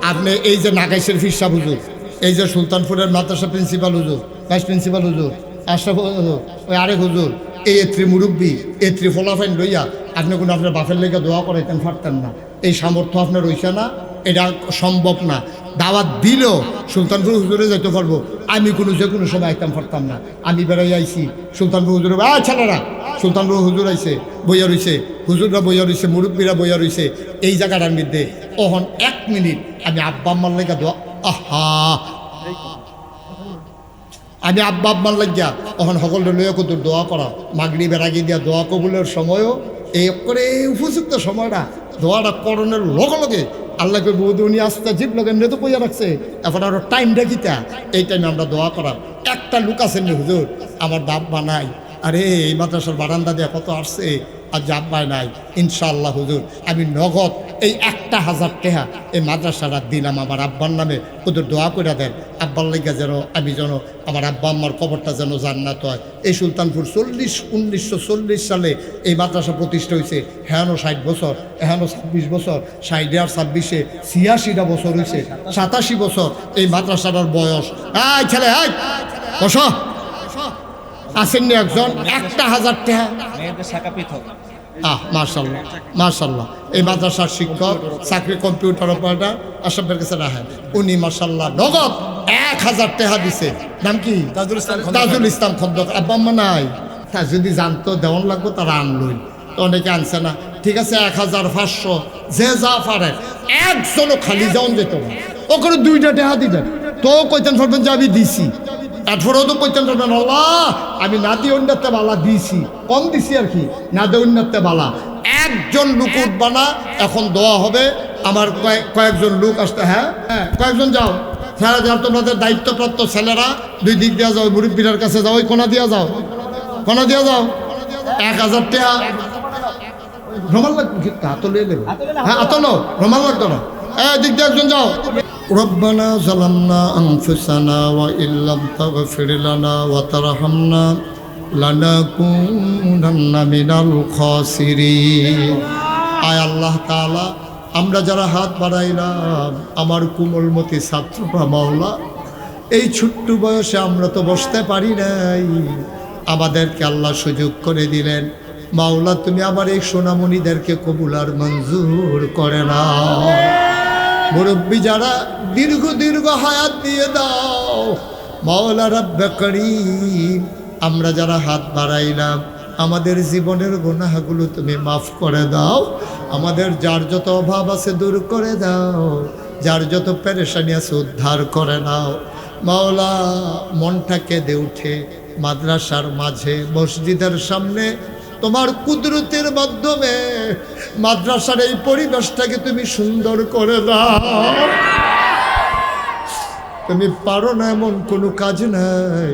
আপনি এই যে নাগাইশের ফিরসা হুজুর, এই যে সুলতানপুরের মাদ্রাসা প্রিন্সিপাল হুজুর, ভাইস প্রিন্সিপাল হুজুর, আশরাফ হুজুর, ওই আরেক হুজুর, এই এত্রি মুরব্বী, এত্রি ফলাফাইন লইয়া আপনি কোনো আপনার বাপের লেগে দোয়া করাইতেন পারতেন না। এই সামর্থ্য আপনার রইছে না, এটা সম্ভব না। দাওয়াত দিলেও সুলতানপুর হুজুরে যেতে পারবো, আমি যে কোনো সময় আইতাম পারতাম না। আমি বেড়াই আইছি সুলতানপুর হুজুরে, ছেলেরা সুলতানপুর হুজুর আইছে, বইয়া রইছে, হুজুররা বইয়া রইছে, মুরব্বীরা বইয়া রইছে এই জায়গাটার মধ্যে। ওহন 1 মিনিট আমি আব্বা আম্মার লেগে দোয়া, আমি আব্বা আব্বার লাগিয়া ওখান সকলে লইয়া কত দোয়া করা, মাগরিবের আগে দিয়া দোয়া কবুলের সময়ও এই করে উপযুক্ত সময়টা দোয়াটা করণের লগে লগে আল্লাহকে বৌদি উনি আস্তে জীব লগে এমনি তো কইয়া রাখছে, এখন আরো টাইমটা কিতা, এই টাইমে আমরা দোয়া করা। একটা লোক আছেন হুজুর আমার দাব বানাই, আরে এই মাদ্রাসার বারান্দা দিয়ে কত আসছে আর জাব্বায় নাই। ইনশাআল্লাহ হুজুর আমি নগদ এই 1000 টাকা এই মাদ্রাসাটা দিলাম আমার আব্বার নামে, ওদের দোয়া করে দেন আব্বার লেগে যেন আমি যেন আমার আব্বা আম্মার কবরটা যেন জান্নাত হয়। এই সুলতানপুর 1940 সালে এই মাদ্রাসা প্রতিষ্ঠা হয়েছে। হ্যাঁও 60 বছর, এখানো 26 বছর, 60 আর 26-এ 86টা বছর হয়েছে, 87 বছর এই মাদ্রাসাটার বয়স। এই ছেলে বস, আসেননি একজন 1000 টাকা মেয়েদের শাখা পৃথক, মাশাল্লাহ মাশাল্লাহ, এই মাদ্রাসার শিক্ষক, চাকরি কম্পিউটার অপারেটর আশরাফের কাছে রাখেন। উনি মাশাল্লাহ নগদ 1000 টাকা দিছে। নাম কি? তাজুল ইসলাম খন্দকার। আব্বা আম্মা নাই, তা যদি জানতো দেওয়ান লাগবো তারা আনলই, তো অনেকে আনছে না। ঠিক আছে 1500, যে যা পারে, একজনও খালি যাওন যেত না। ও করে 2টা টাকা দিতেন, তো কইতেন ফেলবেন যে আমি দিছি। এরপরেও তো কইতেন ফেলবেন আল্লাহ আমি না দিয়ে অন্যতে বালা দিছি, কম দিছি আর কি, না দিয়ে অন্যতে বালা। একজন লোক উঠবা না, এখন দোয়া হবে। আমার কয়েকজন লোক আসতে, হ্যাঁ হ্যাঁ কয়েকজন যাও, সারা যাও, তোমাদের দায়িত্বপ্রাপ্ত ছেলেরা 2 দিক দিয়া যাও, মুরব্বীর কাছে যাও, ওই কোনা দিয়া যাও, কোনা দিয়া যাও। 1000 টাকা রোমাল লাগবে, হাতও লিয়ে নেবে, হ্যাঁ হাতলো রোমাল লাগতো না। দিক দিয়ে একজন যাও। রব্বানা যালামনা আনফুসানা ওয়া ইল্লাম তাগফির লানা ওয়া তারহামনা লানাকুনান্না মিনাল খাসিরিন। আয় আল্লাহ তাআলা, আমরা যারা হাত বাড়াইলাম, আমার কোমলমতি ছাত্ররা মাওলা, এই ছোট্ট বয়সে আমরা তো বসতে পারি নাই, আমাদেরকে আল্লাহ সুযোগ করে দিলেন। মাওলা তুমি আমার এই সোনামণিদেরকে কবুল আর মঞ্জুর করে নাও। মুরব্বী যারা দীর্ঘ দীর্ঘ হায়াত দিয়ে দাও মাওলা রব্বে করিম। আমরা যারা হাত বাড়াইলাম, আমাদের জীবনের গুনাহগুলো তুমি মাফ করে দাও। আমাদের যার যত অভাব আছে দূর করে দাও, যার যত পেরেশানি আছে উদ্ধার করে নাও। মাওলা মনটা কেঁদে উঠে মাদ্রাসার মাঝে, মসজিদের সামনে তোমার কুদরতের মাধ্যমে মাদ্রাসার এই পরিবেশটাকে তুমি সুন্দর করে দাও। তুমি পারো না এমন কোনো কাজ নাই।